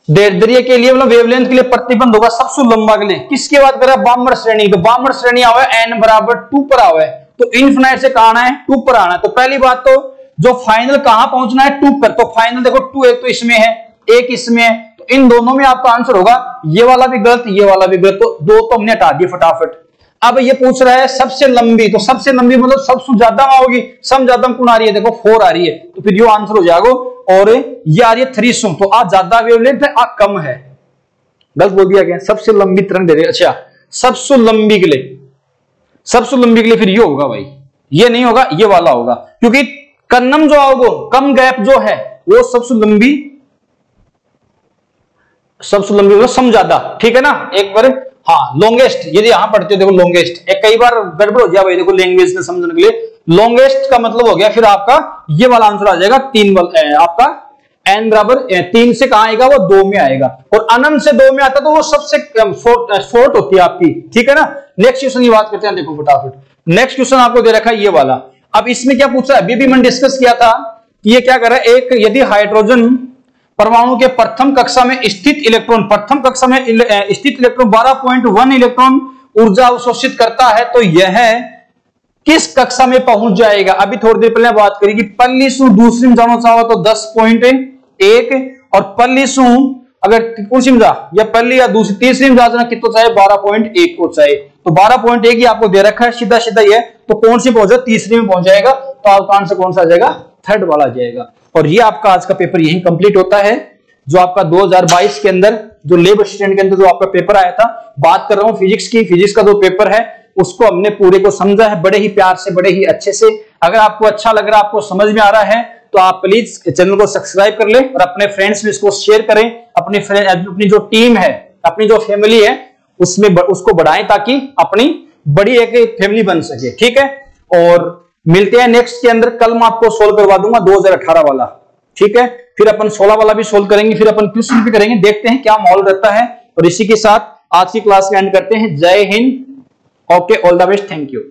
दैर्ध्य के लिए मतलब वेवलेंथ के लिए प्रतिबंध होगा सबसे लंबा के लिए, किसकी बात कर रहा है, बामर श्रेणी। तो बामर श्रेणी आवा है n बराबर 2 पर आवा है, तो इनफिनाइट से कहां आना है 2 पर आना है। तो पहली बात तो जो फाइनल कहां पहुंचना है 2 पर, तो फाइनल देखो 2 एक तो इसमें है एक इसमें है, तो इन दोनों में आपका आंसर होगा ये वाला भी गलत ये वाला भी गलत, तो 2 तो हमने हटा दिए फटाफट। अब ये पूछ रहा है सबसे लंबी, तो सबसे लंबी मतलब सबसे ज्यादा होगी, सम ज्यादा कौन आ रही है, देखो 4 आ रही है, तो फिर ये आंसर हो जाएगा। और ये आ रही है 3 सुम, तो आ ज्यादा वेवलेंथ है आ कम है, गलत बोल दिया गया। सबसे लंबी तरंग दे रही है, अच्छा सबसे लंबी के लिए, सबसे लंबी के लिए फिर ये होगा भाई, ये नहीं होगा ये वाला होगा, क्योंकि कन्नम जो आओगे कम गैप जो है वो सबसे लंबी मतलब सम ज्यादा, ठीक है ना। एक बार हाँ लॉन्गेस्ट, यदि यहां पढ़ते हो देखो लॉन्गेस्ट, एक कई बार गड़बड़ हो जाए भाई, देखो लैंग्वेज में समझने के लिए लॉन्गेस्ट का मतलब हो गया फिर आपका ये वाला आंसर आ जाएगा 3 आपका n बराबर 3 से कहां आएगा वो 2 में आएगा, और अनंत से 2 में आता तो वो सबसे शॉर्ट होती है आपकी, ठीक है ना। नेक्स्ट क्वेश्चन की बात करते हैं, देखो फटाफट नेक्स्ट क्वेश्चन आपको दे रखा है ये वाला। अब इसमें क्या पूछा है, अभी भी मैंने डिस्कस किया था कि ये क्या कर रहा है, एक यदि हाइड्रोजन परमाणु के प्रथम कक्षा में स्थित इलेक्ट्रॉन 12.1 इलेक्ट्रॉन ऊर्जा अवशोषित करता है, तो यह किस कक्षा में पहुंच जाएगा। अभी थोड़ी देर पहले बात करी कि पल्ली सु दूसरी में जाना चाहो तो 10.1 और पल्ली सु अगर कौन सी में जा या पल्ली या दूसरी तीसरी में जाना कितना चाहिए 12.1 को चाहिए, तो 12.1 ही आपको दे रखा है सीधा सीधा ये, तो कौन सी पहुंचा तीसरी में पहुंच जाएगा, तो आपका आंसर कौन सा आ जाएगा थर्ड वाला आ जाएगा। और ये आपका आज का पेपर यही कंप्लीट होता है, जो आपका 2022 के अंदर जो लेब असिस्टेंट के अंदर जो आपका पेपर आया था। बात कर रहा हूं फिजिक्स की, फिजिक्स का जो पेपर है उसको हमने पूरे को समझा है बड़े ही प्यार से बड़े ही अच्छे से। अगर आपको अच्छा लग रहा है आपको समझ में आ रहा है तो आप प्लीज चैनल को सब्सक्राइब कर ले और अपने फ्रेंड्स में इसको शेयर करें, अपनी जो टीम है अपनी जो फैमिली है उसमें उसको बढ़ाएं ताकि अपनी बड़ी एक फैमिली बन सके, ठीक है। और मिलते हैं नेक्स्ट के अंदर, कल मैं आपको सोल्व करवा दूंगा 2018 वाला, ठीक है। फिर अपन 16 वाला भी सोल्व करेंगे, फिर अपन क्वेश्चन भी करेंगे, देखते हैं क्या माहौल रहता है। और इसी के साथ आज की क्लास का एंड करते हैं। जय Hind, okay, all the best, thank you.